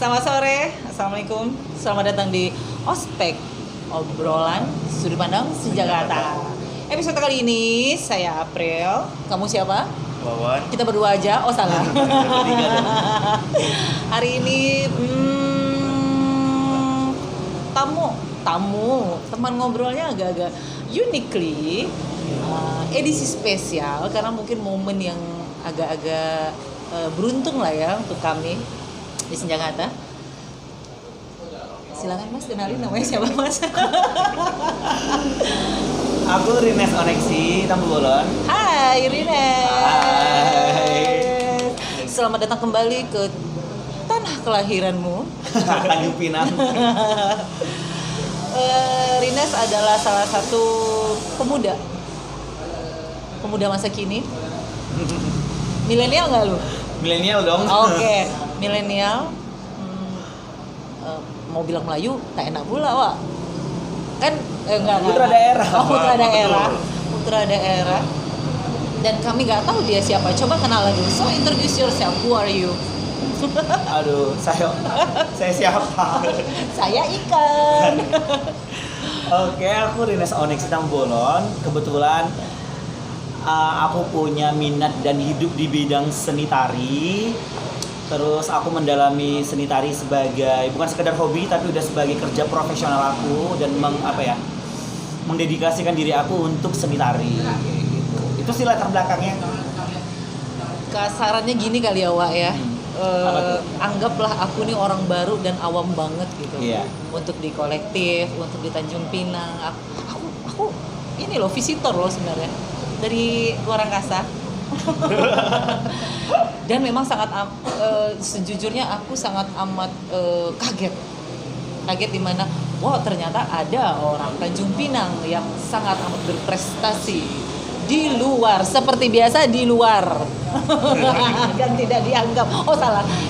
Selamat sore, Assalamualaikum. Selamat datang di Ospek, obrolan sudut pandang Jakarta. Episode kali ini saya April. Kamu siapa? Wawan. Kita berdua aja. Oh salah. Hari ini teman ngobrolnya agak-agak uniquely edisi spesial karena mungkin momen yang agak-agak beruntung lah ya untuk kami di Senjata. Silakan Mas, kenalin namanya siapa Mas? Aku Rines Oneksi, Tambubolon. Hai Rines. Hai. Selamat datang kembali ke tanah kelahiranmu. Tanjung Pinang. Rines adalah salah satu pemuda masa kini. Milenial nggak lu? Milenial dong. Oke, milenial. Mau bilang Melayu, tak enak pula, Wak. Kan enggak. Putra daerah. Oh, putra daerah. Dan kami nggak tahu dia siapa. Coba kenalan dulu. So introduce yourself. Who are you? Aduh, saya siapa? Saya ikan. Oke, aku Rines Oneksi Tambubolon. Kebetulan aku punya minat dan hidup di bidang seni tari. Terus aku mendalami seni tari sebagai bukan sekedar hobi tapi udah sebagai kerja profesional aku dan mendedikasikan diri aku untuk seni tari gitu. Itu sih latar belakangnya. Kasarannya gini kali ya, Wak ya. Anggaplah aku nih orang baru dan awam banget gitu. Iya. Untuk di kolektif, untuk di Tanjung Pinang. Aku ini loh visitor loh sebenarnya dari luar angkasa. Dan memang sejujurnya aku sangat amat kaget di mana ternyata ada orang Tanjung Pinang yang sangat amat berprestasi di luar, seperti biasa di luar. Dan tidak dianggap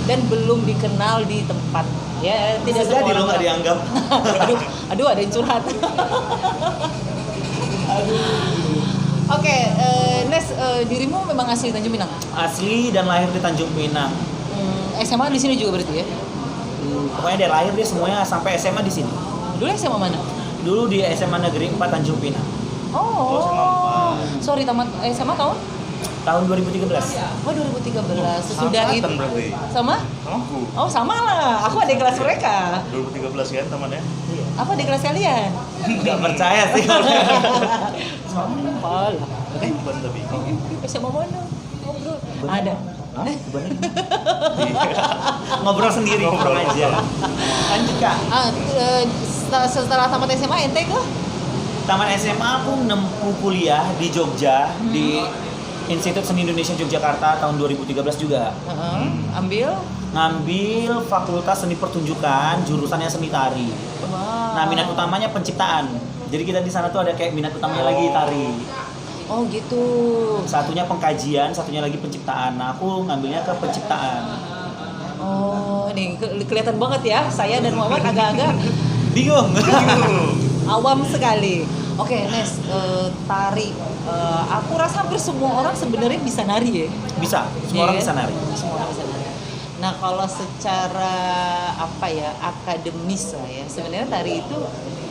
dan belum dikenal di tempat ya, tidak semua orang nggak dianggap. aduh ada yang curhat. Oke, Nes, dirimu memang asli Tanjung Pinang? Asli dan lahir di Tanjung Pinang. SMA di sini juga berarti ya? Pokoknya dari lahir dia semuanya sampai SMA di sini. Dulu SMA mana? Dulu di SMA Negeri 4 Tanjung Pinang. Oh. Sorry, tamat SMA tahun? Tahun 2013. Oh, 2013. Sesudah itu. Berarti. Sama? Samaku. Oh, sama lah. Aku adik kelas mereka. 2013 kan tamannya? Iya. Aku adik kelas kalian. Enggak percaya sih. Sampah lah. Ban tapi. SMA mana? Ngobrol. Ada. Hah? Ngobrol sendiri ngobrol aja. Lanjut Kak. Setelah tamat SMA ente ke? Tamat SMA aku menempuh kuliah di Jogja di Institut Seni Indonesia Yogyakarta tahun 2013 juga. Ngambil Fakultas Seni Pertunjukan, jurusannya seni tari. Wow. Nah, minat utamanya penciptaan. Jadi kita di sana tuh ada kayak minat utamanya lagi tari. Oh gitu. Satunya pengkajian, satunya lagi penciptaan. Nah, aku ngambilnya ke penciptaan. Oh, nih kelihatan banget ya. Saya dan Muhammad agak-agak Bingung. awam sekali. Oke, Nes, tari. Aku rasa hampir semua orang sebenarnya bisa nari ya. Bisa, semua orang Yeah, bisa nari. Semua orang bisa nari. Nah, kalau secara akademis lah ya, sebenarnya tari itu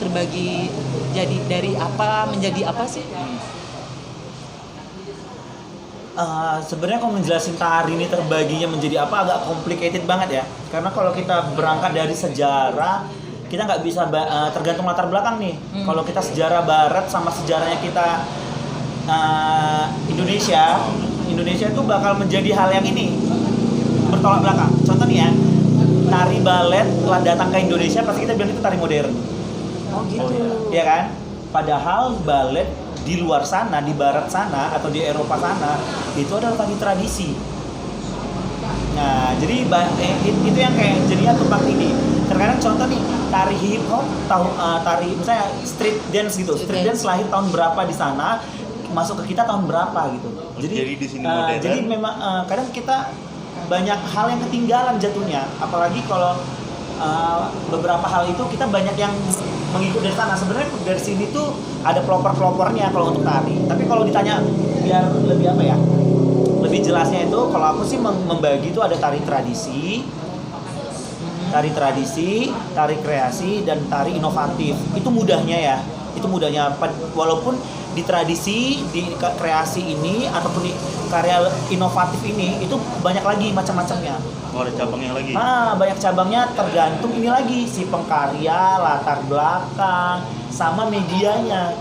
terbagi jadi dari apa menjadi apa sih? Sebenarnya kalau ngejelasin tari ini terbaginya menjadi apa agak complicated banget ya. Karena kalau kita berangkat dari sejarah, kita nggak bisa tergantung latar belakang nih. Kalau kita sejarah Barat sama sejarahnya kita Indonesia itu bakal menjadi hal yang ini bertolak belakang. Contoh nih ya, tari balet telah datang ke Indonesia pasti kita bilang itu tari modern. Oh gitu. Iya kan? Padahal balet di luar sana, di Barat sana atau di Eropa sana itu adalah tari tradisi. Nah, jadi itu yang kayak jadinya tumpang tindih. Terkadang contoh nih, tari hip hop, tari misalnya street dance gitu. Street dance lahir tahun berapa di sana, masuk ke kita tahun berapa gitu. Jadi di sini modern. Jadi memang kadang kita banyak hal yang ketinggalan jatuhnya. Apalagi kalau beberapa hal itu kita banyak yang mengikut dari sana. Sebenarnya dari sini tuh ada pelopor-pelopornya kalau untuk tari. Tapi kalau ditanya biar lebih apa ya? Lebih jelasnya itu kalau aku sih membagi itu ada tari tradisi, tari tradisi, tari kreasi, dan tari inovatif. Itu mudahnya ya. Itu mudahnya. Walaupun di tradisi, di kreasi ini ataupun di karya inovatif ini itu banyak lagi macam-macamnya. Oh, ada cabangnya lagi. Banyak cabangnya, tergantung ini lagi si pengkarya, latar belakang, sama medianya.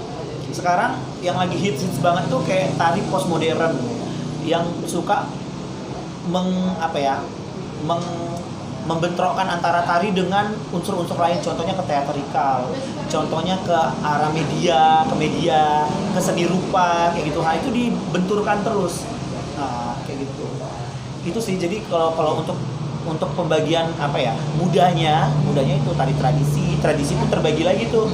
Sekarang yang lagi hits banget tuh kayak tari postmodern yang suka membentrokkan antara tari dengan unsur-unsur lain, contohnya ke teatrikal, contohnya ke arah media, ke seni rupa, kayak gitu. Itu dibenturkan terus. Nah, kayak gitu. Itu sih. Jadi kalau untuk pembagian mudahnya itu tari tradisi itu terbagi lagi tuh.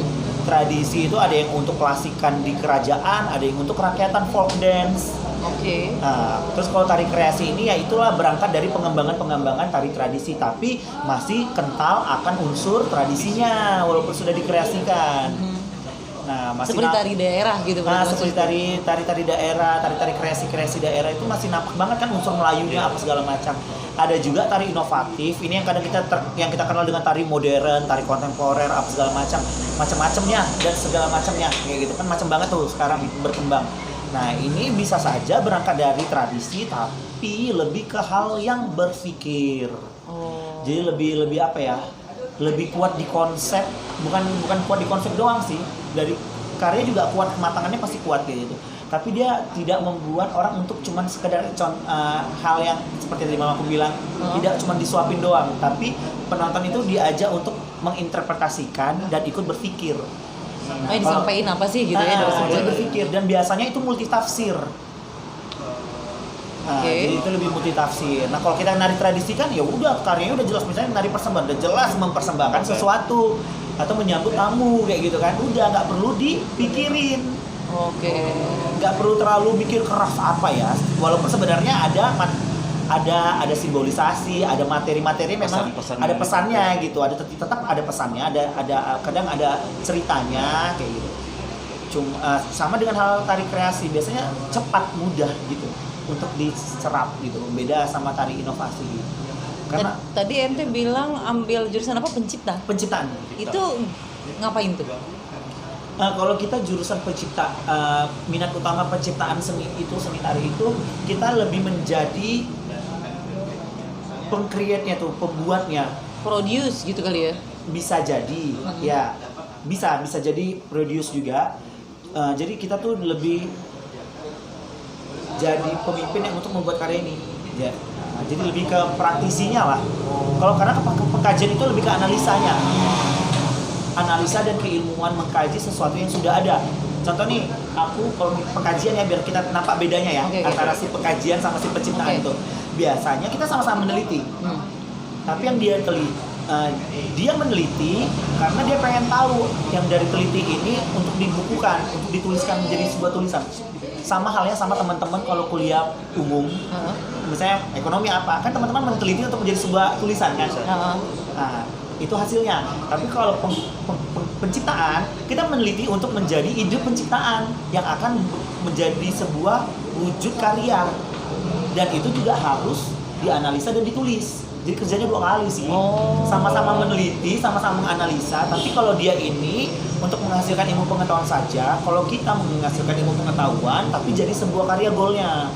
Tradisi itu ada yang untuk klasikan di kerajaan, ada yang untuk kerakyatan folk dance. Oke. Nah, terus kalau tari kreasi ini ya itulah berangkat dari pengembangan tari tradisi, tapi masih kental akan unsur tradisinya walaupun sudah dikreasikan. Nah, masih seperti tari daerah gitu. seperti tari daerah, tari kreasi daerah itu masih nampak banget kan unsur Melayunya apa segala macam. Ada juga tari inovatif, ini yang kadang yang kita kenal dengan tari modern, tari kontemporer, apa segala macamnya dan segala macamnya kayak gitu kan, macam banget tuh sekarang berkembang. Nah, ini bisa saja berangkat dari tradisi tapi lebih ke hal yang berpikir. Oh. Jadi lebih lebih kuat di konsep, bukan kuat di konsep doang sih. Dari karya juga kuat, kematangannya pasti kuat kayak gitu. Tapi dia tidak membuat orang untuk cuman sekedar hal yang seperti tadi mama aku bilang, tidak cuman disuapin doang, tapi penonton itu diajak untuk menginterpretasikan dan ikut berpikir. Disampaikan apa sih gitu ya dari Dia sebuah berpikir, dan biasanya itu multitafsir. Jadi itu lebih multitafsir. Nah, kalau kita nari tradisi kan ya udah karyanya udah jelas, misalnya nari persembahan udah jelas mempersembahkan sesuatu atau menyambut tamu kayak gitu kan, udah nggak perlu dipikirin. Oke. Nggak perlu terlalu mikir keras apa ya, walaupun sebenarnya ada simbolisasi, ada materi-materi memang ada pesannya gitu, tetap ada pesannya, ada kadang ada ceritanya kayak gitu. Sama dengan hal tari kreasi, biasanya cepat mudah gitu untuk diserap gitu, beda sama tari inovasi gitu. Karena tadi ente bilang ambil jurusan apa, penciptaan itu ngapain tuh? Kalau kita jurusan minat utama penciptaan seni tari itu, kita lebih menjadi peng-create-nya tuh, pembuatnya. Produce gitu kali ya? Bisa jadi, ya bisa jadi produce juga. Jadi kita tuh lebih jadi pemimpin yang untuk membuat karya ini. Ya. Jadi lebih ke praktisinya lah. Karena pengkajian itu lebih ke analisanya. Analisa dan keilmuan mengkaji sesuatu yang sudah ada. Contoh nih, aku kalau pengkajian ya, biar kita nampak bedanya ya, antara si pengkajian sama si penciptaan itu. Biasanya kita sama-sama meneliti, tapi yang dia meneliti karena dia pengen tahu yang dari teliti ini untuk dibukukan, untuk dituliskan menjadi sebuah tulisan. Sama halnya sama teman-teman kalau kuliah umum, misalnya ekonomi apa, kan teman-teman meneliti untuk menjadi sebuah tulisan kan. Nah, itu hasilnya. Tapi kalau penciptaan, kita meneliti untuk menjadi ide penciptaan yang akan menjadi sebuah wujud karya, dan itu juga harus dianalisa dan ditulis. Jadi kerjanya dua kali sih. Sama-sama meneliti, sama-sama menganalisa. Tapi kalau dia ini untuk menghasilkan ilmu pengetahuan saja, kalau kita menghasilkan ilmu pengetahuan tapi jadi sebuah karya goalnya.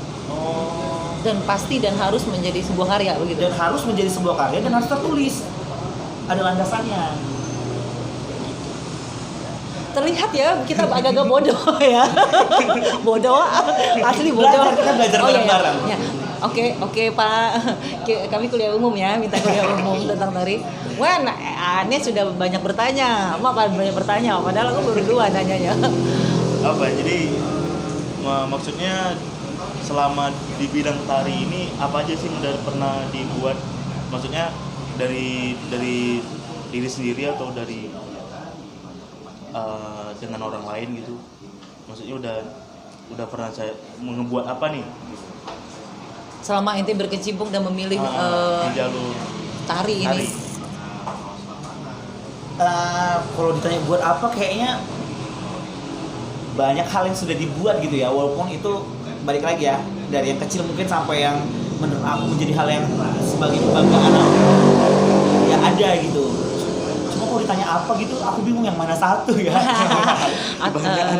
Dan pasti dan harus menjadi sebuah karya begitu. Dan harus menjadi sebuah karya dan harus tertulis. Ada landasannya. Terlihat ya kita agak-agak bodoh ya. Bodoh, asli bodoh. Kita belajar bareng-bareng. Ya. Oke Pak, kami kuliah umum ya, minta kuliah umum tentang tari. Wah, Ane sudah banyak bertanya, banyak bertanya, padahal aku baru dua nanyanya. Apa? Jadi maksudnya selama di bidang tari ini apa aja sih yang udah pernah dibuat? Maksudnya dari diri sendiri atau dari dengan orang lain gitu? Maksudnya udah pernah saya ngebuat apa nih? Selama ente berkecimpung dan memilih di jalur tari ini. Kalau ditanya buat apa, kayaknya banyak hal yang sudah dibuat gitu ya, walaupun itu balik lagi ya, dari yang kecil mungkin sampai yang menurut aku menjadi hal yang sebagai kebanggaan. Ya ada gitu. Cuma kalau ditanya apa gitu, aku bingung yang mana satu ya.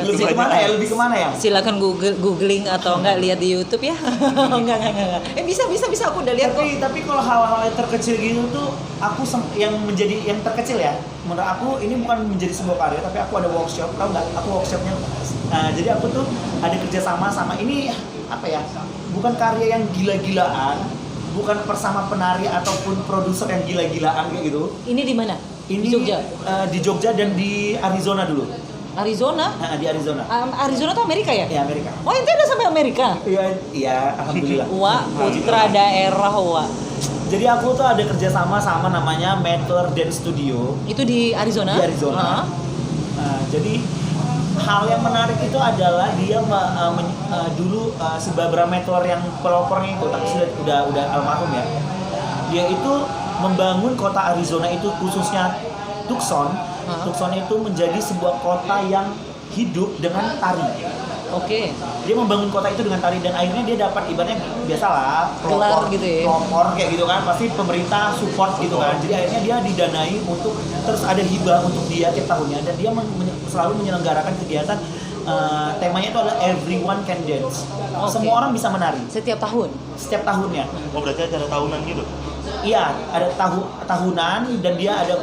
Lebih kemana ya? Lebih kemana ya? Silakan googling atau enggak lihat di YouTube ya. enggak. Bisa aku udah lihat kok. Tapi kalau hal-hal yang terkecil gitu tuh aku yang menjadi yang terkecil ya. Menurut aku ini bukan menjadi sebuah karya, tapi aku ada workshop, tahu nggak? Aku workshopnya. Nah, jadi aku tuh ada kerjasama sama ini apa ya? Bukan karya yang gila-gilaan, bukan bersama penari ataupun produser yang gila-gilaan kayak gitu. Ini di mana? Ini Di Jogja. Di Jogja dan di Arizona dulu. Arizona? Nah, di Arizona. Arizona tuh Amerika ya? Ya, Amerika. Oh, ente udah sampai Amerika? Iya, alhamdulillah. Wah, putra daerah wah. Jadi aku tuh ada kerjasama sama namanya Mettler Dance Studio Itu di Arizona? di Arizona. Jadi hal yang menarik itu adalah dia dulu si Barbara Mettler yang pelopornya itu, tapi sudah almarhum ya. Dia itu membangun kota Arizona itu khususnya Tucson. Tucson itu menjadi sebuah kota yang hidup dengan tari. Oke. Dia membangun kota itu dengan tari dan akhirnya dia dapat ibaratnya biasalah Gelar gitu ya. pelopor kayak gitu kan, pasti pemerintah support gitu kan. Jadi akhirnya dia didanai untuk terus ada hibah untuk dia tiap tahunnya dan dia selalu menyelenggarakan kegiatan temanya itu adalah everyone can dance. Oke. Semua orang bisa menari Setiap tahun? setiap tahunnya. Oh berarti acara tahunan gitu? Iya, ada tahunan dan dia ada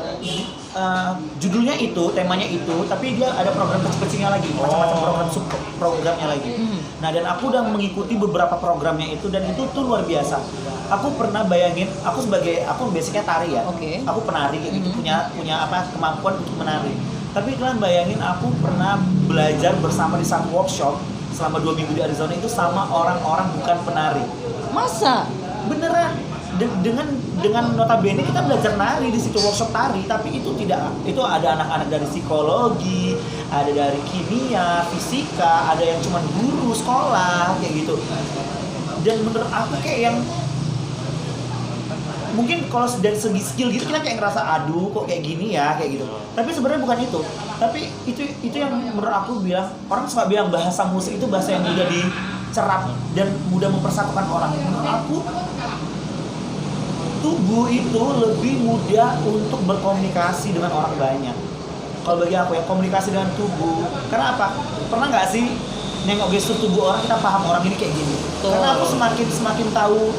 judulnya itu, temanya itu, tapi dia ada program kecil-kecilnya lagi, macam-macam program sub programnya lagi. Nah, dan aku udah mengikuti beberapa programnya itu dan itu tuh luar biasa. Aku pernah bayangin, aku basicnya tari ya. Oke. Aku penari kayak gitu, punya kemampuan untuk menari. Tapi kalian bayangin aku pernah belajar bersama di satu workshop selama 2 minggu di Arizona itu sama orang-orang bukan penari. Masa? Beneran. Dengan notabene kita belajar nari di situ workshop tari, tapi itu ada anak-anak dari psikologi, ada dari kimia, fisika, ada yang cuma guru sekolah kayak gitu. Dan menurut aku kayak yang mungkin kalau dari segi skill gitu kita kayak ngerasa aduh kok kayak gini ya kayak gitu. Tapi sebenarnya bukan itu. Tapi itu yang menurut aku bilang, orang suka bilang bahasa musik itu bahasa yang mudah dicerap dan mudah mempersatukan orang. Menurut aku tubuh itu lebih mudah untuk berkomunikasi dengan orang banyak. Kalau bagi aku ya, komunikasi dengan tubuh. Karena apa? Pernah nggak sih nengok gestur tubuh orang, kita paham orang ini kayak gini. Karena aku semakin tahu,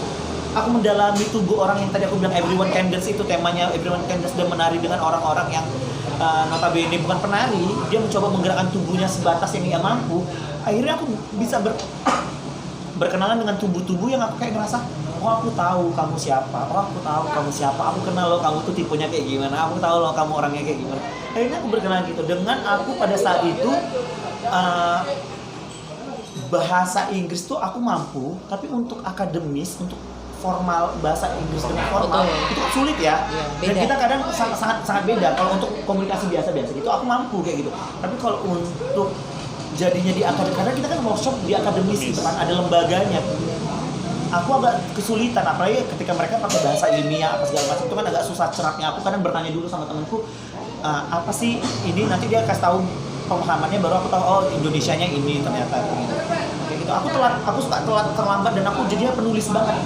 aku mendalami tubuh orang yang tadi aku bilang everyone can dance itu temanya, everyone can dance dan menari dengan orang-orang yang notabene bukan penari. Dia mencoba menggerakkan tubuhnya sebatas yang ia mampu. Akhirnya aku bisa berkenalan dengan tubuh-tubuh yang aku kayak ngerasa, oh aku tahu kamu siapa, aku kenal lo kamu tuh tipenya kayak gimana, aku tahu lo kamu orangnya kayak gimana. Akhirnya aku berkenalan gitu, dengan aku pada saat itu bahasa Inggris tuh aku mampu, tapi untuk akademis, untuk formal, bahasa Inggris dengan formal itu kan sulit ya. Dan kita kadang sangat beda. Kalau untuk komunikasi biasa-biasa gitu aku mampu kayak gitu, tapi kalau untuk jadinya di akademik, karena kita kan workshop di akademis gitu kan, ada lembaganya. Aku agak kesulitan, apalagi ketika mereka pakai bahasa ilmiah apa segala macam, itu kan agak susah cerapnya. Aku kadang bertanya dulu sama temanku, apa sih ini, nanti dia kasih tahu pemahamannya, baru aku tahu oh Indonesianya ini ternyata gitu. Kayak gitu. Aku suka terlambat dan aku jadinya penulis banget.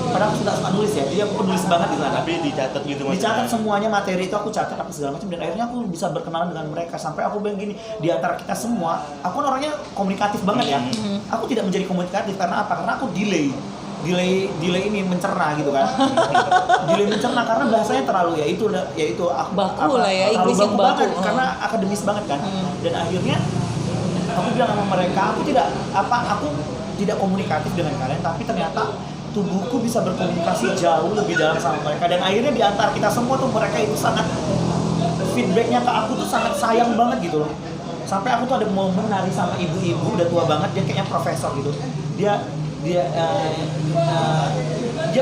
Padahal aku suka nulis ya, jadi aku penulis banget gitu kan. Tapi dicatat gitu maksudnya. Dicatat semuanya, materi itu aku catat apa segala macam, dan akhirnya aku bisa berkenalan dengan mereka. Sampai aku bilang gini, di antara kita semua, aku kan orangnya komunikatif banget ya. Aku tidak menjadi komunikatif karena apa? Karena aku delay ini mencerna gitu kan. Delay mencerna karena bahasanya terlalu aku baku lah ya, terlalu Inggris yang baku banget baku. karena akademis banget kan. Dan akhirnya aku bilang sama mereka, aku tidak komunikatif dengan kalian, tapi ternyata tubuhku bisa berkomunikasi jauh lebih dalam sama mereka. Dan akhirnya di antara kita semua tuh mereka itu sangat, feedbacknya ke aku tuh sangat sayang banget gitu loh. Sampai aku tuh ada momen nari sama ibu-ibu udah tua banget, dia kayaknya profesor gitu. Dia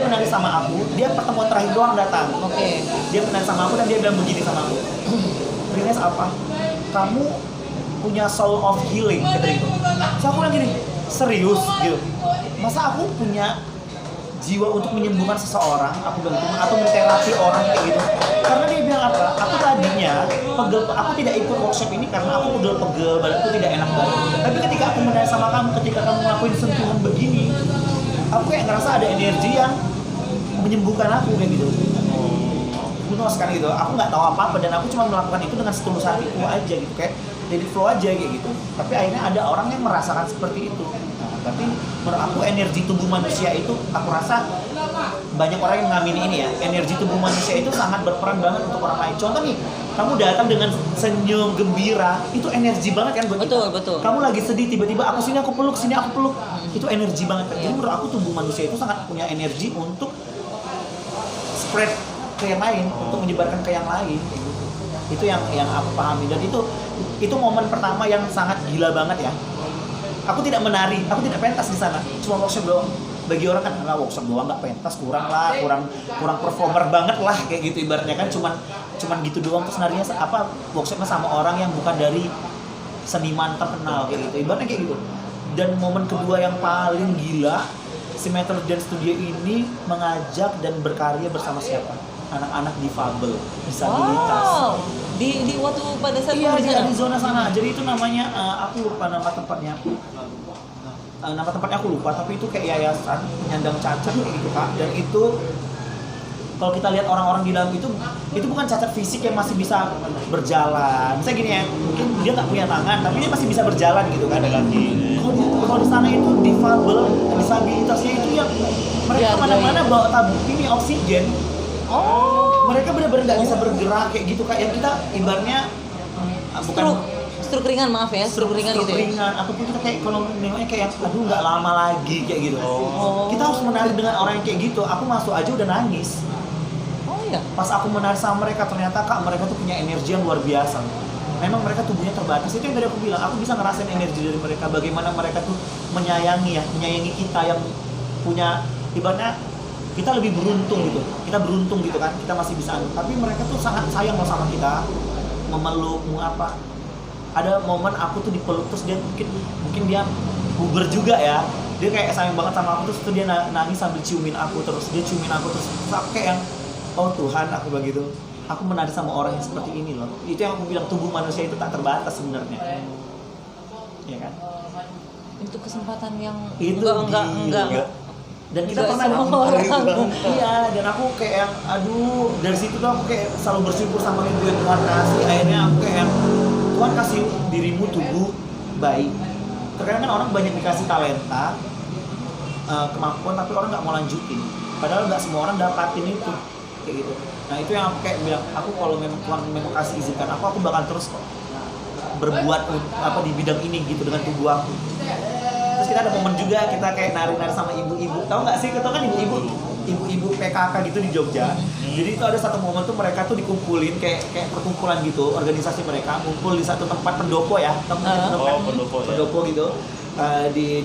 menari sama aku, dia pertemuan terakhir doang datang. Oke. Dia menari sama aku dan dia bilang begini sama aku, Rines apa? Kamu punya soul of healing kata itu. So aku bilang gini, serius gitu. Masa aku punya jiwa untuk menyembuhkan seseorang, aku bilang gitu, atau menterapi orang kayak gitu. Karena dia bilang apa? Aku tadinya pegel, aku tidak ikut workshop ini karena aku udah pegel, badanku tidak enak banget. Tapi ketika aku menari sama kamu, ketika kamu ngelakuin sentuhan begini, aku kayak ngerasa ada energi yang menyembuhkan aku kayak gitu. who knows kan gitu, aku nggak tahu apa-apa dan aku cuma melakukan itu dengan setulus hatiku aja gitu, kayak jadi flow aja kayak gitu. Tapi akhirnya ada orang yang merasakan seperti itu. Nah, berarti menurut aku energi tubuh manusia itu, aku rasa banyak orang yang ngamini ini ya, energi tubuh manusia itu sangat berperan banget untuk orang lain. Contoh nih, kamu datang dengan senyum gembira, itu energi banget kan buat Betul, kita. betul. Kamu lagi sedih, tiba-tiba aku sini aku peluk, sini aku peluk, itu energi banget kan. Jadi menurut aku tubuh manusia itu sangat punya energi untuk spread ke yang lain, untuk menyebarkan ke yang lain kayak gitu. Itu yang aku pahami, dan itu momen pertama yang sangat gila banget ya. Aku tidak menari, aku tidak pentas di sana, cuma workshop doang. Bagi orang kan, workshop doang nggak pentas, kurang performer banget lah kayak gitu ibaratnya kan, cuman gitu doang. Terus narinya workshopnya sama orang yang bukan dari seniman terkenal kayak gitu, ibaratnya kayak gitu. Dan momen kedua yang paling gila, si Metal Dance Studio ini mengajak dan berkarya bersama siapa? Anak-anak difabel, disabilitas. Wow. Di waktu pada saat Iya, di sana. Arizona sana. Jadi itu namanya, aku lupa nama tempatnya. Nama tempatnya aku lupa, tapi itu kayak yayasan penyandang cacat kayak gitu Kak. Dan itu kalau kita lihat orang-orang di dalam itu bukan cacat fisik yang masih bisa berjalan. Misalnya gini ya, mungkin dia nggak punya tangan, tapi dia masih bisa berjalan gitu kan. Ada kaki. Kalau di sana itu difabel, disabilitasnya itu yang mereka Iya, mana-mana iya. bawa tabung ini oksigen. Oh. Mereka benar-benar nggak bisa bergerak kayak gitu Kak. Yang kita ibaratnya bukan Stroke ringan, maaf ya, stroke ringan gitu ya. ringan, ataupun kita kayak kalau nengoknya kayak aduh nggak lama lagi kayak gitu. Oh. Kita harus menari dengan orang yang kayak gitu. Aku masuk aja udah nangis. Oh iya. Pas aku menari sama mereka, ternyata Kak, mereka tuh punya energi yang luar biasa. Memang mereka tubuhnya terbatas. Itu yang tadi aku bilang, aku bisa ngerasain energi dari mereka. Bagaimana mereka tuh menyayangi kita yang punya, ibaratnya kita lebih beruntung gitu. Kita beruntung gitu kan, kita masih bisa. Tapi mereka tuh sangat sayang loh sama kita, memeluk, mau apa. Ada momen aku tuh dipeluk, terus dia mungkin dia puber juga ya, dia kayak sayang banget sama aku, terus tuh dia nangis sambil ciumin aku, terus dia ciumin aku, terus aku kayak yang oh Tuhan, aku begitu, aku menari sama orang yang seperti ini loh. Itu yang aku bilang, tubuh manusia itu tak terbatas sebenarnya, ya kan? Itu kesempatan yang Itu enggak. Dan kita Nggak pernah semua orang. iya, dan aku kayak yang aduh, dari situ tuh aku kayak selalu bersyukur sama Ibu yang Tuhan kasih. Akhirnya aku kayak yang Tuhan kasih dirimu tubuh baik. Terkadang kan orang banyak dikasih talenta, kemampuan, tapi orang nggak mau lanjutin. Padahal nggak semua orang dapatin itu kayak gitu. Nah itu yang aku kayak bilang, aku kalau memang Tuhan memang kasih izinkan aku bakal terus kok berbuat apa di bidang ini gitu dengan tubuh aku. Terus kita ada momen juga kita kayak nari-nari sama ibu-ibu. Tahu nggak sih, kita kan ibu-ibu PKK gitu di Jogja. Jadi itu ada satu momen tuh mereka tuh dikumpulin kayak perkumpulan gitu, organisasi mereka ngumpul di satu tempat pendopo ya, pendopo gitu. Di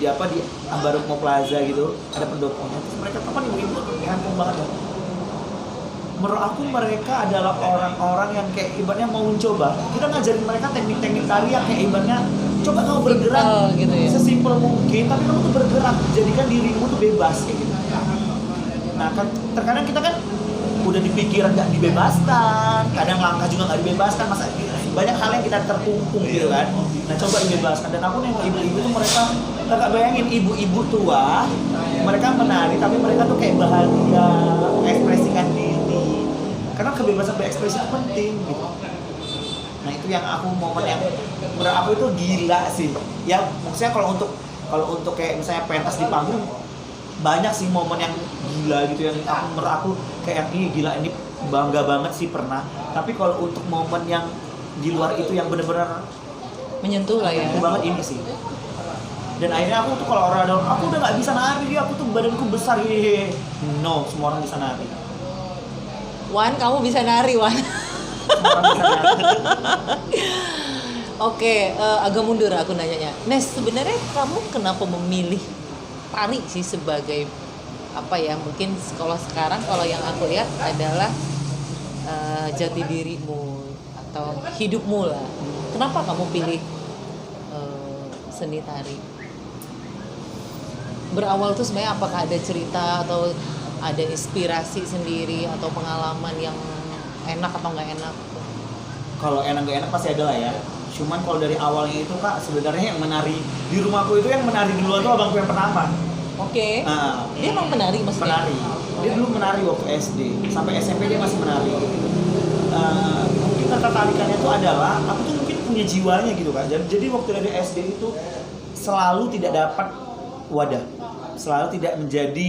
Ambarukmo Plaza gitu, ada pendoponya. Terus mereka tuh kan ibu-ibu kampung banget ya. Menurut aku mereka adalah orang-orang yang kayak ibaratnya mau mencoba. Kita ngajarin mereka teknik-teknik tari yang kayak ibaratnya coba kamu bergerak gitu ya. sesimpel mungkin, tapi kamu tuh bergerak, jadikan dirimu tuh bebas kayak gitu. Nah kan terkadang kita kan udah dipikir nggak dibebaskan, kadang langkah juga nggak dibebaskan, masa banyak hal yang kita terkungkung gitu kan. Nah coba dibebaskan. Dan aku nih ibu-ibu tuh mereka nggak bayangin, ibu-ibu tua mereka menari tapi mereka tuh kayak bahagia, mengekspresikan diri, karena kebebasan berekspresi itu penting gitu. Nah itu yang aku momen yang menurut aku itu gila sih ya. Maksudnya kalau untuk kayak misalnya pentas di panggung, banyak sih momen yang gila gitu yang menurut aku kayak ini gila, ini bangga banget sih pernah. Tapi kalau untuk momen yang di luar itu yang benar-benar Menyentuh lah ya. banget ini sih. Dan akhirnya aku tuh kalau orang ada, aku udah nggak bisa nari, aku tuh badanku besar gini. No, semua orang bisa nari. Wan, kamu bisa nari, Wan. Semua orang bisa nari. Oke, agak mundur aku nanyanya. Nes, sebenarnya kamu kenapa memilih tari sih sebagai apa ya? Mungkin kalau sekarang kalau yang aku lihat adalah jati dirimu atau hidupmu lah. Kenapa kamu pilih seni tari? Berawal tuh sebenarnya apakah ada cerita atau ada inspirasi sendiri atau pengalaman yang enak atau nggak enak? Kalau enak gak enak pasti ada lah ya. Cuman kalau dari awalnya itu Kak, sebenarnya yang menari di rumahku itu yang menari duluan tuh abangku yang pertama. Oke. Nah, Dia emang penari maksudnya? penari. dia dulu menari waktu SD sampai SMP dia masih menari. Mungkin ketertarikannya itu adalah aku tuh mungkin punya jiwanya gitu kan. Jadi waktu dari SD itu selalu tidak dapat wadah, selalu tidak menjadi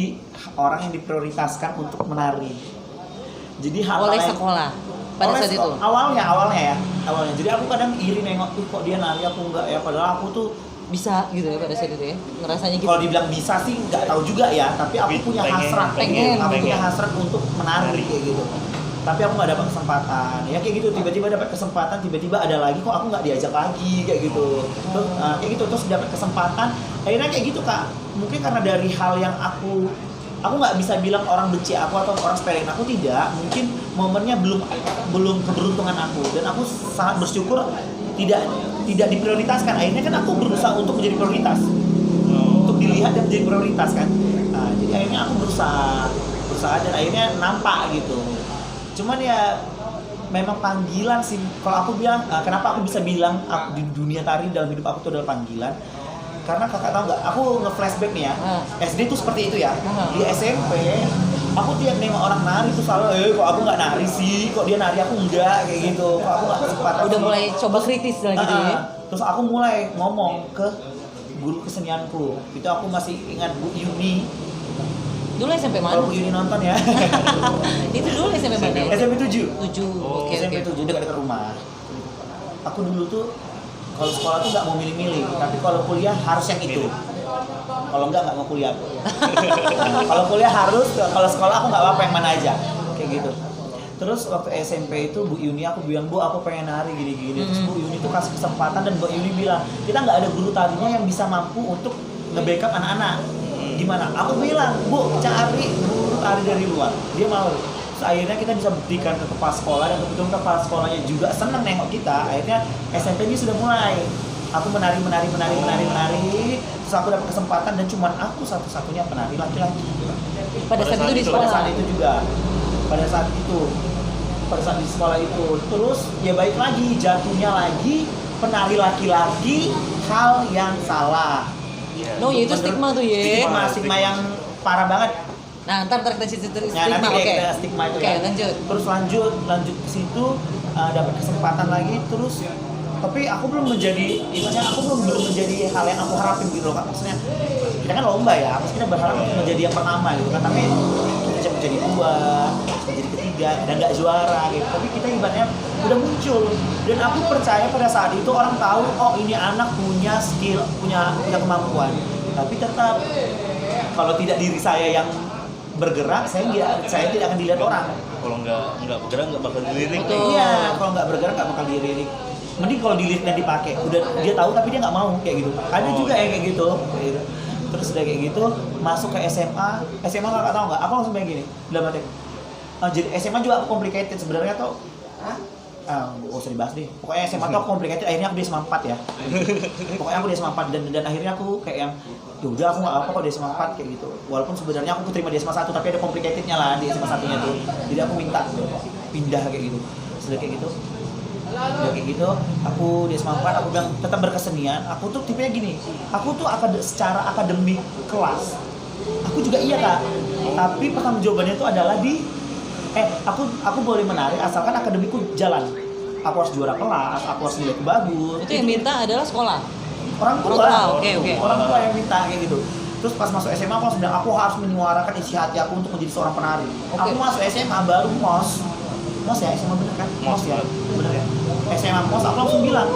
orang yang diprioritaskan untuk menari. Jadi Oleh sekolah pada saat itu. Awalnya ya. Jadi aku kadang iri nengok tuh kok dia nari aku enggak ya, padahal aku tuh Bisa gitu ya pada saat itu ya, ngerasanya gitu. kalau dibilang bisa sih nggak tahu juga ya, tapi aku punya hasrat, aku punya hasrat untuk menari kayak gitu. Tapi aku nggak dapat kesempatan, ya kayak gitu. Tiba-tiba dapat kesempatan, tiba-tiba ada lagi, kok aku nggak diajak lagi kayak gitu. Terus kayak gitu, terus dapat kesempatan, akhirnya kayak gitu Kak. Mungkin karena dari hal yang aku nggak bisa bilang orang benci aku atau orang sepelein aku, tidak. Mungkin momennya belum keberuntungan aku, dan aku sangat bersyukur tidak diprioritaskan. Akhirnya kan aku berusaha untuk menjadi prioritas, untuk dilihat dan menjadi prioritas kan. Nah, jadi akhirnya aku berusaha dan akhirnya nampak gitu. Cuman ya memang panggilan sih. Kalau aku bilang, kenapa aku bisa bilang di dunia tari dalam hidup aku itu adalah panggilan? Karena kakak tahu nggak, aku nge-flashback nih ya. SD tuh seperti itu ya. Di SMP aku tiap nengok orang nari tuh selalu, kok aku nggak nari sih, kok dia nari aku enggak, kayak gitu. Kok aku nggak kesempatan. Udah sih. mulai coba kritis lah gitu ya. Terus aku mulai ngomong ke guru kesenianku. Itu aku masih ingat Bu Yuni. Dulu SMP mana? Kalau Bu Yuni nonton ya. Itu dulu SMP mana? SMP 7. 7. Oke. SMP 7 dekat rumah. Aku dulu tuh kalau sekolah tuh nggak mau milih-milih, tapi kalau kuliah harus yang itu. Kalau nggak mau kuliah. Kalau kuliah harus, kalau sekolah aku nggak apa-apa yang mana aja, kayak gitu. Terus waktu SMP itu Bu Yuni, aku bilang, Bu aku pengen nari gini-gini. Terus Bu Yuni tuh kasih kesempatan dan Bu Yuni bilang, kita nggak ada guru tarinya yang bisa mampu untuk nge-backup anak-anak. Gimana? Aku bilang, Bu cari guru tari dari luar. Dia mau. Terus akhirnya kita bisa buktikan ke kepala sekolah, dan kebetulan kepala sekolahnya juga seneng nengok kita. Akhirnya SMP ini sudah mulai. Aku menari. Terus aku dapat kesempatan dan cuman aku satu-satunya penari laki-laki. Pada saat itu di sekolah. Pada saat itu juga. Pada saat di sekolah itu. Terus ya baik lagi, jatuhnya lagi penari laki-laki, hal yang salah. No, ya itu stigma tuh ya. Stigma yang parah banget. Nah, ntar kita cerita Ya, stigma, nanti oke. kita stigma itu Oke, ya. lanjut. Terus lanjut ke situ, dapat kesempatan lagi, terus tapi aku belum menjadi, istilahnya aku belum menjadi hal yang aku harapin gitu loh Kak. Maksudnya kita kan lomba ya, maksudnya kita berharap untuk menjadi yang pertama gitu kan, tapi kita menjadi dua, menjadi ketiga dan nggak juara gitu. Tapi kita ibaratnya udah muncul, dan aku percaya pada saat itu orang tahu, oh ini anak punya skill, punya kemampuan. Tapi tetap kalau tidak diri saya yang bergerak, saya tidak akan dilihat orang. Kalau nggak bergerak nggak bakal dilirik. Betul. Iya, kalau nggak bergerak nggak bakal dilirik. Mending kalau dilirik dan dipakai, udah dia tahu tapi dia nggak mau kayak gitu. Ada juga yang kayak gitu. Terus udah kayak gitu, masuk ke SMA nggak tahu nggak? Aku langsung kayak gini, dalam hati. Jadi SMA juga aku complicated sebenarnya tuh. Gak usah dibahas deh. Pokoknya SMA tuh aku complicated. Akhirnya aku di SMA 4 ya. Pokoknya aku di SMA 4 dan akhirnya aku kayak yang udah aku nggak apa kok di SMA 4 kayak gitu. Walaupun sebenarnya aku terima di SMA 1 tapi ada complicatednya lah di SMA 1-nya tuh. Jadi aku minta pindah kayak gitu. Sudah kayak gitu, aku di SMA 4 aku bilang tetap berkesenian. Aku tuh tipenya gini. Aku tuh secara akademik kelas. Aku juga iya Kak. Tapi pertanggungjawabannya itu adalah aku boleh menari asalkan akademiku jalan. Aku harus juara kelas, aku harus nilai bagus. Itu yang minta adalah sekolah. Orang tua. Orang tua, oke. Orang tua yang minta kayak gitu. Terus pas masuk SMA aku langsung bilang aku harus menyuarakan isi hati aku untuk menjadi seorang penari. Aku masuk SMA baru MOS ya, SMA bener kan? MOS ya, bener ya. SMA MOS aku langsung bilang,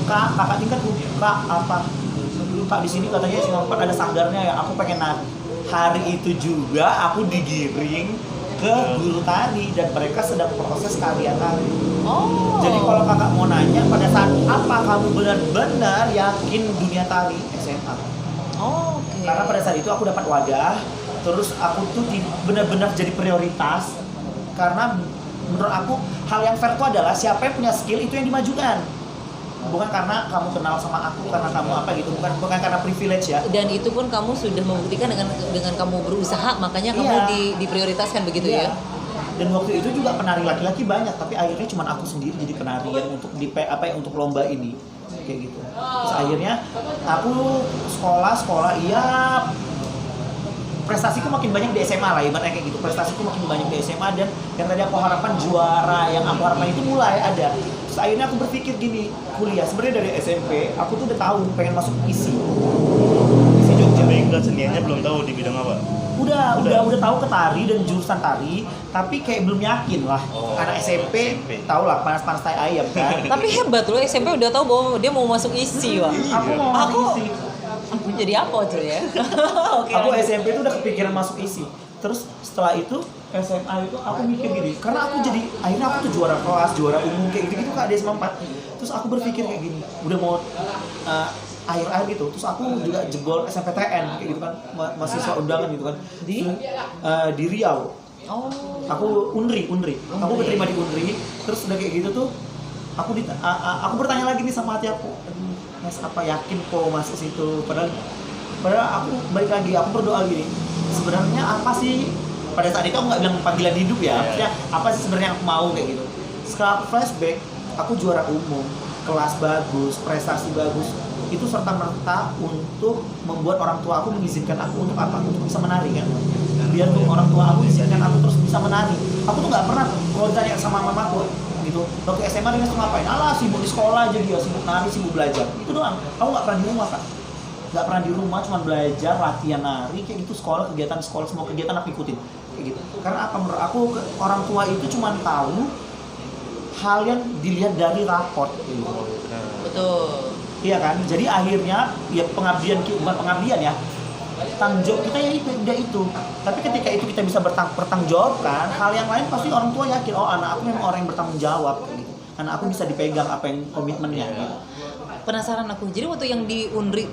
kakak tingkatku, Kak di sini katanya SMA 4 ada sanggarnya ya, aku pengen nari. Hari itu juga aku digiring ke guru tari dan mereka sedang proses karya tari. Oh. Jadi kalau kakak mau nanya pada saat apa kamu benar-benar yakin dunia tari, SMA. Oh, oke. Karena pada saat itu aku dapat wadah, terus aku tuh benar-benar jadi prioritas. Karena menurut aku hal yang fair itu adalah siapa yang punya skill itu yang dimajukan. Bukan karena kamu kenal sama aku, karena kamu apa gitu, bukan karena privilege ya. Dan itu pun kamu sudah membuktikan dengan kamu berusaha, makanya kamu diprioritaskan begitu ya. Dan waktu itu juga penari laki-laki banyak, tapi akhirnya cuma aku sendiri jadi penari yang untuk lomba ini kayak gitu. Terus akhirnya aku sekolah iya prestasiku makin banyak di SMA lah, ibaratnya kayak gitu. Prestasiku makin banyak di SMA, dan yang tadi aku harapkan juara, yang aku harapkan itu mulai ada. Terus akhirnya aku berpikir gini, kuliah sebenarnya dari SMP aku tuh udah tahu pengen masuk isi Jogja. Tapi keseniannya belum tahu di bidang apa. Udah tahu ke tari dan jurusan tari, tapi kayak belum yakin lah. Anak SMP tahu lah panas-panas tai ayam kan. Tapi hebat loh, SMP udah tahu bahwa dia mau masuk isi, wah. Aku mau masuk isi. Aku jadi apa tuh ya? Oke. Aku SMP itu udah kepikiran masuk isi. Terus setelah itu SMA itu aku mikir gini, karena aku jadi akhirnya aku tuh juara kelas, juara umum kayak gitu-gitu Kak di SMA 4. Terus aku berpikir kayak gini, udah mau akhir-akhir gitu. Terus aku juga jebol SNPTN kayak gitu kan, mahasiswa undangan gitu kan di Riau. Oh. Aku Unri. Aku keterima di Unri. Terus udah kayak gitu tuh aku bertanya lagi nih sama hati aku, Mas, apa yakin kok masuk situ? Padahal aku balik lagi, aku berdoa gini, sebenarnya apa sih pada saat itu aku nggak bilang panggilan hidup ya, maksudnya apa sih sebenarnya aku mau kayak gitu. Setelah aku flashback, aku juara umum, kelas bagus, prestasi bagus, itu serta-merta untuk membuat orang tua aku mengizinkan aku untuk apa? Untuk bisa menari kan. Biar tuh orang tua aku izinkan aku terus bisa menari. Aku tuh nggak pernah kalau ditanya sama mamaku gitu, waktu SMA dia suka ngapain? Alah, sibuk di sekolah aja dia, sibuk nari, sibuk belajar. Itu doang. Aku nggak pernah di rumah kan. Nggak pernah di rumah, cuma belajar, latihan nari kayak gitu, sekolah, semua kegiatan aku ikutin kayak gitu. Karena apa, menurut aku orang tua itu cuma tahu hal yang dilihat dari raport gitu. Betul. Iya kan? Jadi akhirnya ya pengabdian, bukan pengabdian ya, tanggung jawab kita ya itu udah itu. Tapi ketika itu kita bisa bertanggung jawabkan, hal yang lain pasti orang tua yakin, oh anak aku memang orang yang bertanggung jawab kayak gitu. Anak aku bisa dipegang apa yang komitmennya gitu. Penasaran aku. Jadi waktu yang di Unri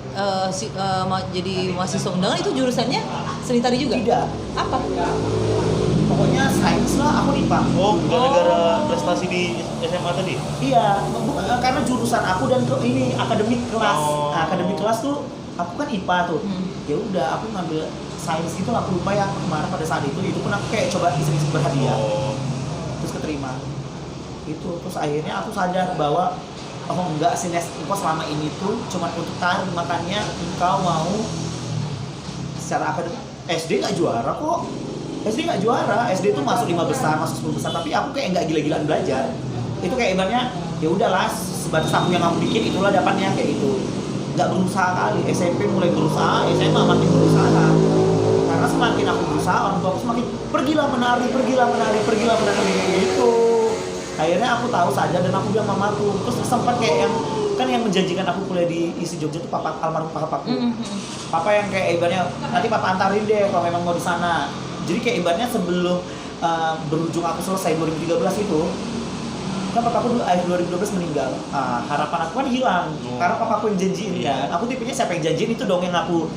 jadi mahasiswa undangan itu jurusannya seni tari juga? Tidak. Apa? Pokoknya sains lah, aku IPA. Oh, gara-gara prestasi di SMA tadi? Iya, karena jurusan aku dan ini akademik kelas. Oh. Nah, akademik kelas tuh aku kan IPA tuh. Ya udah, aku ngambil sains gitu lah, aku lupa ya kemarin pada saat itu pun aku kayak coba iseng-iseng berhadiah. Terus keterima. Itu terus akhirnya aku sadar bahwa oh enggak sih Nes, engkau selama ini tuh cuma untuk tari, makanya engkau mau secara akademik. SD nggak juara kok. SD nggak juara, SD tuh masuk 5 besar, masuk 10 besar, tapi aku kayak nggak gila-gilaan belajar. Itu kayak ibaratnya ya udahlah, sebatas aku yang aku bikin itulah dapatnya kayak gitu. Nggak berusaha kali. SMP mulai berusaha, SMA makin berusaha. Karena semakin aku berusaha, orang tua aku semakin pergilah menari gitu. Akhirnya aku tahu sadar dan aku bilang mamaku. Terus sempat kayak yang kan yang menjanjikan aku kuliah di ISI Jogja tuh papa, almarhum papaku. Papa yang kayak ibaratnya nanti papa antarin deh kalau memang mau di sana. Jadi kayak ibaratnya sebelum berujung aku selesai 2013 itu, kan papaku akhir 2012 meninggal. Harapan aku kan hilang karena papaku yang janjiin kan. Aku tipenya siapa yang janjiin itu dong yang aku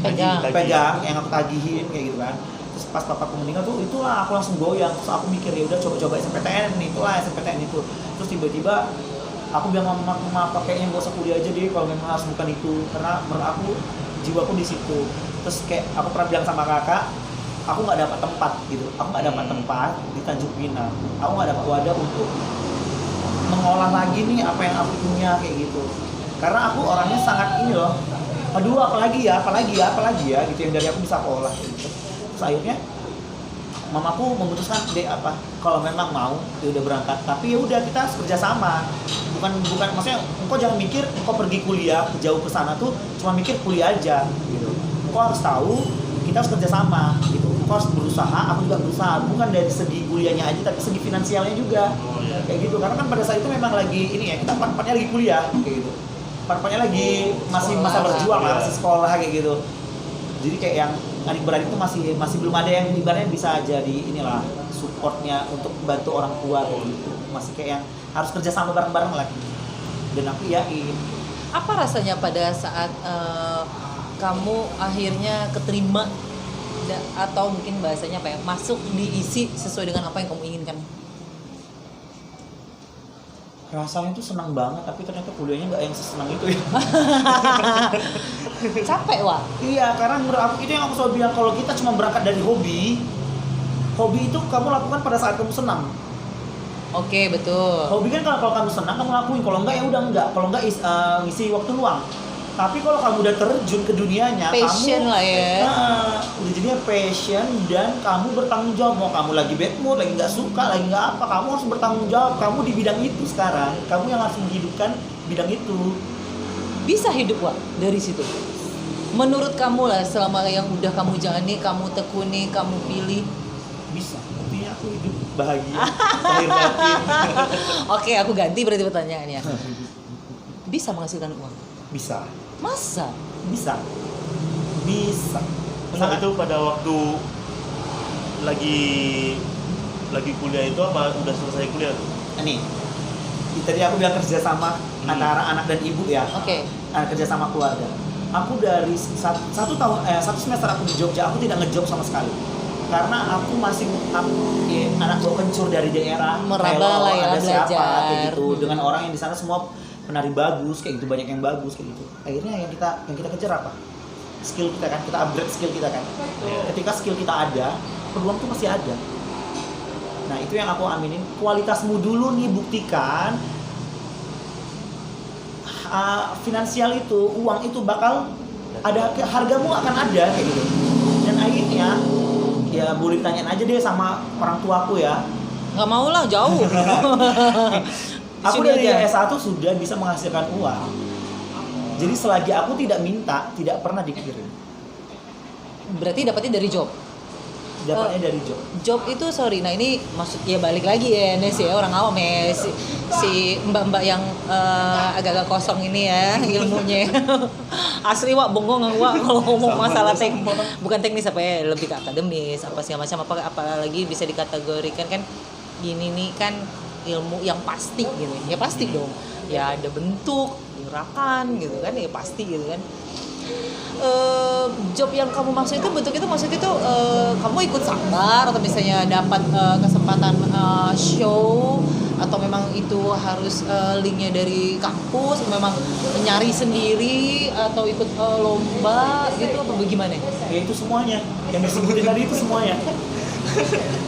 pegang, yang aku tagihin kayak gitu kan. Terus pas papaku meninggal tuh itulah aku langsung goyang. Terus aku mikir ya udah coba-coba SNPTN itu. Terus tiba-tiba aku bilang mama kayaknya nggak usah kuliah aja deh kalau memang harus bukan itu, karena menurut aku jiwaku di situ. Terus kayak aku pernah bilang sama kakak, aku nggak dapat tempat gitu, aku nggak dapat tempat di Tanjung Pinang, aku nggak dapat wadah untuk mengolah lagi nih apa yang aku punya kayak gitu. Karena aku orangnya sangat ini loh, aduh apalagi ya gitu yang dari aku bisa aku olah gitu. Terus akhirnya mamaku memutuskan deh apa, kalau memang mau ya udah berangkat, tapi ya udah kita harus kerja sama. Bukan maksudnya engkau jangan mikir engkau pergi kuliah jauh ke sana tuh cuma mikir kuliah aja gitu. Engkau harus tahu kita harus kerja sama gitu. Engkau harus berusaha, aku juga berusaha, bukan dari segi kuliahnya aja tapi segi finansialnya juga. Kayak gitu. Karena kan pada saat itu memang lagi ini ya, kita part-partnya lagi kuliah kayak gitu. Part-partnya lagi masih masa berjuang lah, masih sekolah kayak gitu. Jadi kayak yang adik-beradik itu masih belum ada yang ibaratnya bisa jadi inilah supportnya untuk bantu orang tua kayak gitu. Masih kayak yang harus kerja sama bareng-bareng lagi. Dan aku yakin. Apa rasanya pada saat kamu akhirnya keterima atau mungkin bahasanya apa ya, masuk di ISI sesuai dengan apa yang kamu inginkan? Rasanya tuh senang banget, tapi ternyata kuliahnya nggak yang sesenang itu ya. Capek wah. Iya, karena menurut aku itu yang aku selalu bilang, kalau kita cuma berangkat dari hobi itu kamu lakukan pada saat kamu senang. Oke, betul. Hobi kan kalau kamu senang kamu lakuin, kalau enggak ya udah enggak. Kalau enggak ngisi waktu luang. Tapi kalau kamu udah terjun ke dunianya, Passion kamu lah ya. udah jadinya passion dan kamu bertanggung jawab. Mau kamu lagi bad mood, lagi nggak suka, lagi nggak apa, kamu harus bertanggung jawab. Kamu di bidang itu sekarang, kamu yang harus menghidupkan bidang itu. Bisa hidup Wak dari situ. Menurut kamu lah, selama yang udah kamu jalani, kamu tekuni, kamu pilih. Bisa. Artinya aku hidup bahagia, lahir batin. Oke, aku ganti berarti pertanyaannya. Bisa menghasilkan uang? Bisa. Masa? Bisa. Bisa. Enggak, itu pada waktu lagi kuliah itu apa udah selesai kuliah tuh? Nih, tadi aku bilang kerja sama antara anak dan ibu ya. Oke. Kerja sama keluarga. Aku dari satu semester aku di Jogja, aku tidak ngejob sama sekali. Karena aku masih anak bawa kencur dari daerah, Meraba lah ya, ada siapa belajar. kayak gitu, dengan orang yang di sana semua penari bagus kayak gitu, banyak yang bagus kayak gitu. Akhirnya yang kita kejar apa? Skill kita kan, kita upgrade skill kita kan. Ketika skill kita ada, peluang tuh masih ada. Nah, itu yang aku aminin. Kualitasmu dulu nih, buktikan. Finansial itu, uang itu bakal ada, hargamu akan ada kayak gitu. Dan akhirnya ya boleh tanyain aja deh sama orang tuaku ya. Nggak mau lah, jauh. Aku Sini dari aja. S1 sudah bisa menghasilkan uang. Jadi selagi aku tidak minta, tidak pernah dikirim. Berarti dapatnya dari job. Dapatnya dari job. Job itu sorry, nah ini maksud ya balik lagi ya Nes ya, orang awam ya, si mbak-mbak yang agak-agak kosong ini ya ilmunya. Asli Wak, bongong Wak kalau ngomong masalah bukan teknis apa ya, lebih ke akademis apa segala macam, apalagi bisa dikategorikan kan gini nih kan ilmu yang pasti gitu ya, pasti dong ya, ada bentuk gerakan gitu kan ya, pasti gitu kan. Job yang kamu maksud itu bentuk itu maksud itu kamu ikut sambar atau misalnya dapat kesempatan show, atau memang itu harus linknya dari kampus, memang nyari sendiri atau ikut lomba gitu apa bagaimana? Ya itu semuanya. Yang disebutin tadi itu semuanya.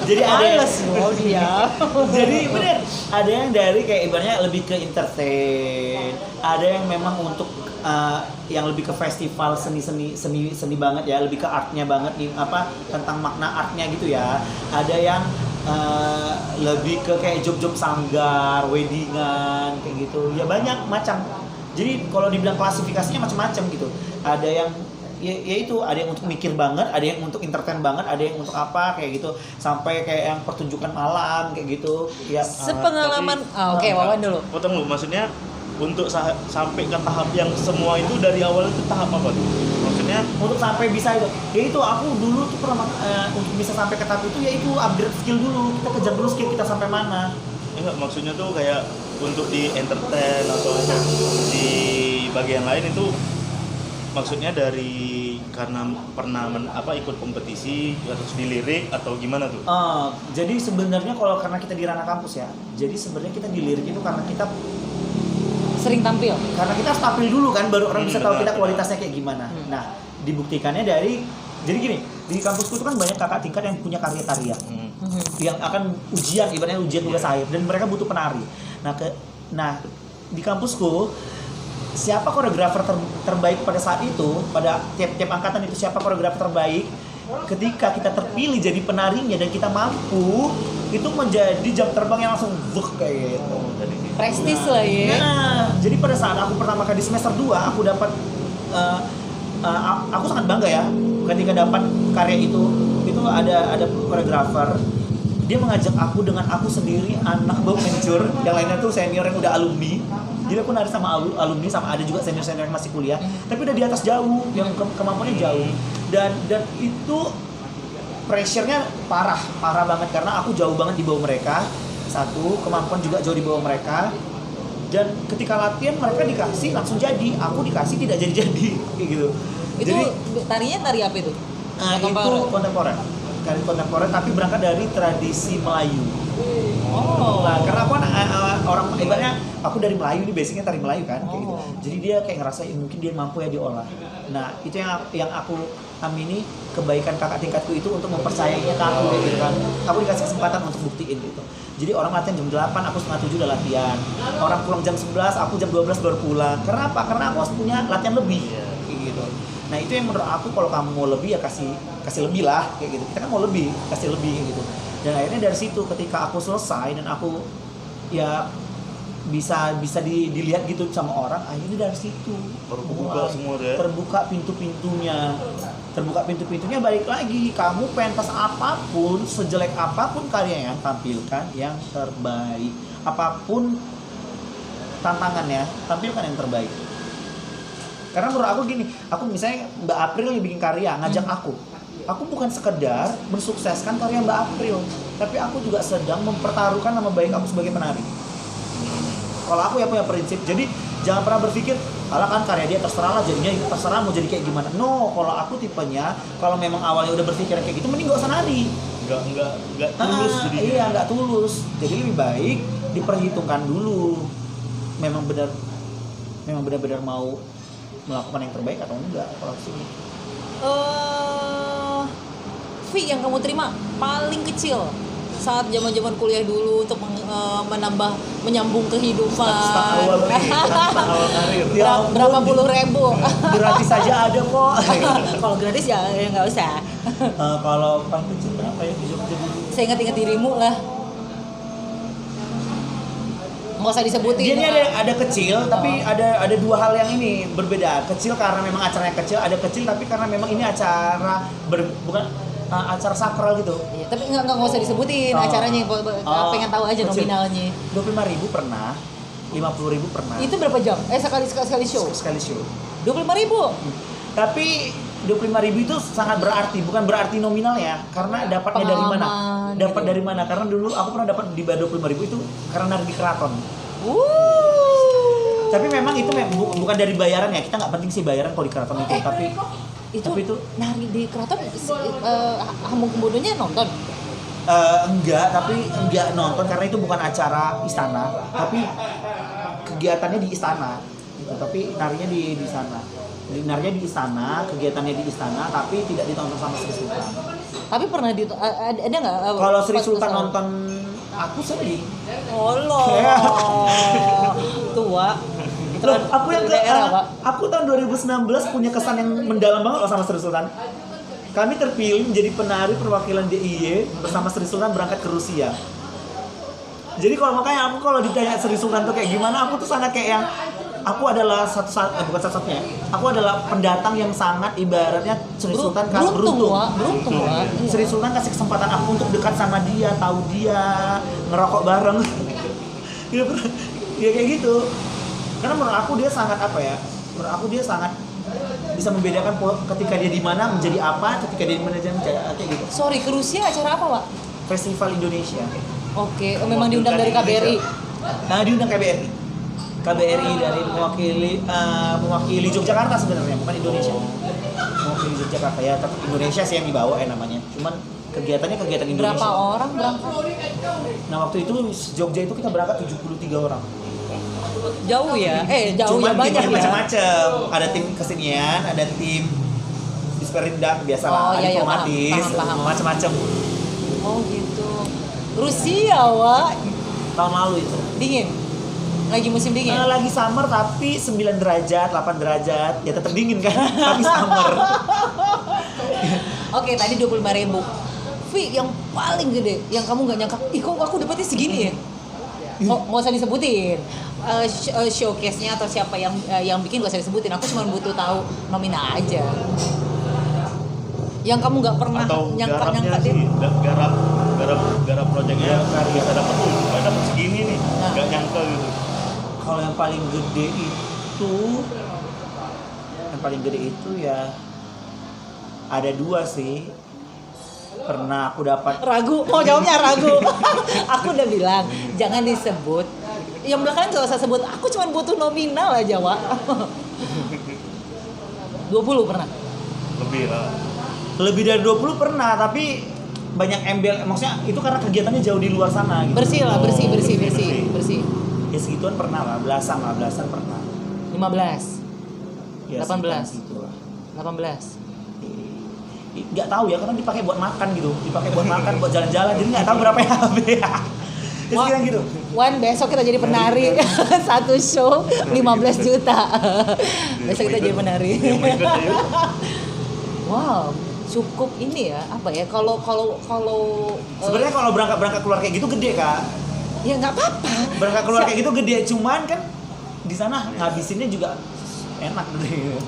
Jadi ada Males loh dia. Jadi bener, ada yang dari kayak ibaratnya lebih ke entertain, ada yang memang untuk yang lebih ke festival seni banget ya, lebih ke artnya banget nih, apa tentang makna artnya gitu ya. Ada yang lebih ke kayak job-job sanggar, weddingan kayak gitu. Ya banyak macam. Jadi kalau dibilang klasifikasinya macam-macam gitu. Ada yang ya itu, ada yang untuk mikir banget, ada yang untuk entertain banget, ada yang untuk apa kayak gitu, sampai kayak yang pertunjukan malam kayak gitu ya. Sepengalaman oke, Wawan dulu. Potong lu, maksudnya untuk sampai ke tahap yang semua itu dari awal itu tahap apa tuh? Maksudnya Untuk sampai bisa itu, ya itu aku dulu tuh pernah untuk bisa sampai ke tahap itu ya itu upgrade skill dulu, kita kejar dulu skill kita sampai mana. enggak, maksudnya tuh kayak untuk di entertain atau untuk di bagian lain itu maksudnya dari karena pernah ikut kompetisi terus dilirik atau gimana tuh? Jadi sebenarnya kalau karena kita di ranah kampus ya, jadi sebenarnya kita dilirik itu karena kita Sering tampil. harus tampil dulu kan, baru orang bisa tahu benar, kita benar. kualitasnya kayak gimana. Nah, dibuktikannya dari, jadi gini, di kampusku itu kan banyak kakak tingkat yang punya karya-karya yang akan ujian, ibaratnya ujian tugas akhir, dan mereka butuh penari. Nah, di kampusku siapa koreografer terbaik pada saat itu, pada tiap angkatan itu siapa koreografer terbaik, ketika kita terpilih jadi penarinya dan kita mampu, itu menjadi jam terbang yang langsung kayak gitu. Prestis lah ya. Nah, jadi pada saat aku pertama kali di semester 2 aku dapat aku sangat bangga ya ketika dapat karya itu ada koreografer, dia mengajak aku dengan aku sendiri anak bau kencur, yang lainnya tuh senior yang udah alumni. Jadi aku nari sama alumni, sama ada juga senior-senior yang masih kuliah, tapi udah di atas jauh, yang kemampuannya jauh. Dan itu pressure-nya parah banget karena aku jauh banget di bawah mereka. Satu, kemampuan juga jauh di bawah mereka. Dan ketika latihan mereka dikasih langsung jadi, aku dikasih tidak jadi kayak gitu. Itu Jadi tarinya tari apa itu? itu kontemporer. Tari kontemporer tapi berangkat dari tradisi Melayu. Oh. Nah, karena aku orang ibaratnya aku dari Melayu, ini basicnya tari Melayu kan kayak gitu. Jadi dia kayak ngerasa mungkin dia mampu ya diolah. Nah, itu yang aku amini kebaikan kakak tingkatku itu untuk mempercayainya ke aku gitu kan. Aku dikasih kesempatan untuk buktiin gitu. Jadi orang latihan jam 8, aku setengah 7 udah latihan. Orang pulang jam 11, aku jam 12 baru pulang. Karena apa? Karena aku harus punya latihan lebih gitu. Nah itu yang menurut aku, kalau kamu mau lebih ya kasih lebih lah kayak gitu. Kita kan mau lebih, kasih lebih gitu. Dan akhirnya dari situ ketika aku selesai dan aku ya bisa dilihat gitu sama orang, akhirnya dari situ Terbuka semua deh. terbuka pintu-pintunya. Balik lagi, kamu pentas apapun, sejelek apapun karya yang tampilkan yang terbaik, apapun tantangannya tampilkan yang terbaik. Karena menurut aku gini, aku misalnya Mbak April yang bikin karya ngajak aku bukan sekedar mensukseskan karya Mbak April, tapi aku juga sedang mempertaruhkan nama baik aku sebagai penari. Kalau aku ya punya prinsip, jadi jangan pernah berpikir, kalau kan karya dia terserah lah jadinya, terserah mau jadi kayak gimana. No, kalau aku tipenya, kalau memang awalnya udah berpikiran kayak gitu, mending gak usah nari. Nggak tulus jadinya. Iya, nggak tulus. Jadi lebih baik diperhitungkan dulu. Memang benar-benar mau melakukan yang terbaik atau enggak kalau sini. Fee yang kamu terima paling kecil saat zaman-zaman kuliah dulu untuk menyambung kehidupan. Awal karir. Berapa puluh ribu? Gratis saja ada kok. Kalau gratis ya nggak usah. Kalau paling kecil berapa ya di Jogja dulu? Saya ingat-ingat dirimu lah. Nggak usah disebutin. Dia ini ada kecil, tapi ada dua hal yang ini berbeda. Kecil karena memang acaranya kecil, ada kecil tapi karena memang ini acara bukan acara sakral gitu. Iya, tapi nggak usah disebutin acaranya. Pengen tahu aja kecil. nominalnya. 25.000 pernah, 50.000 pernah. Itu berapa jam? Sekali show. Sekali show. 25.000. Tapi 25.000 itu sangat berarti, bukan berarti nominal ya, karena dapatnya dari mana? Pengalaman Dapat gitu. dari mana? Karena dulu aku pernah dapat di bawah 25.000 itu karena nari di keraton. Tapi memang itu bukan dari bayaran ya, kita nggak penting sih bayaran kalau di keraton itu, tapi itu nari di keraton Hamung Kembodonya nonton. Enggak nonton karena itu bukan acara istana, tapi kegiatannya di istana gitu. Tapi narinya di sana. Narinya di istana, kegiatannya di istana, tapi tidak ditonton sama Sri Sultan. Tapi pernah ada nggak? Kalau Sri Sultan nonton aku sering. Tua. Loh, aku yang daerah, Pak. aku tahun 2019 punya kesan yang mendalam banget loh sama Sri Sultan. Kami terpilih menjadi penari perwakilan DIY bersama Sri Sultan berangkat ke Rusia. Jadi makanya aku kalau ditanya Sri Sultan tuh kayak gimana, aku tuh sangat kayak yang aku adalah bukan satu-satunya. Aku adalah pendatang yang sangat ibaratnya Sri Sultan beruntung. Sri Sultan kasih kesempatan aku untuk dekat sama dia, tahu dia, ngerokok bareng. Ya kayak gitu. Karena menurut aku dia sangat sangat bisa membedakan ketika dia di mana menjadi apa, ketika dia di mana kayak gitu. Sorry, ke Rusia acara apa, Pak? Festival Indonesia. Oke, memang diundang dari KBRI. Nah, diundang KBRI dari mewakili Yogyakarta sebenarnya, bukan Indonesia. Mewakili Yogyakarta ya, tapi Indonesia sih yang dibawa namanya. Cuman kegiatannya kegiatan Indonesia. Berapa orang berangkat? Nah, waktu itu Jogja itu kita berangkat 73 orang. Jauh ya? Jauh Cuman ya, banyak timnya ya. macam-macam. Ada tim kesenian, ada tim disperindak biasalah, iya, diplomatis, paham. macam-macam. Oh gitu. Rusia, Wak. Tahun lalu itu. Dingin. Lagi musim dingin. Lagi summer tapi 9 derajat, 8 derajat. Ya tetap dingin kan, tapi summer. Oke, tadi 25.000. Fee yang paling gede, yang kamu nggak nyangka, kok aku dapetnya segini ya? Nggak usah disebutin showcase-nya atau siapa yang bikin, nggak usah disebutin. Aku cuma butuh tahu nominal aja. Yang kamu nggak pernah atau nyangka sih, dia. garap proyeknya bisa dapat segini nih, nggak nyangka gitu. Kalau yang paling gede itu ya ada 2 sih. Pernah aku dapat. Ragu, mau jawabnya ragu. Aku udah bilang jangan disebut. Yang belakangan gak usah sebut. Aku cuma butuh nominal aja, Wak. 20 pernah. Lebih dari 20 pernah, tapi banyak embel. Maksudnya itu karena kegiatannya jauh di luar sana gitu. Bersih lah, bersih. Ya segituan pernah lah, belasan pernah. 15. Ya, 18. gitu lah. 18. nggak tahu ya, karena dipakai buat makan gitu, dipakai buat makan, buat jalan-jalan, jadi nggak tahu berapa yang habis ya. Terus bilang gitu. Wan, besok kita jadi penari. Satu show 15 juta. Besok kita jadi penari. Yang mau ikut ayo. Wow, cukup ini ya, apa ya? Kalau Sebenarnya kalau berangkat keluar kayak gitu gede Kak. ya nggak apa-apa. Berangkat keluar kayak gitu gede, cuman kan di sana ngabisinnya juga enak gitu.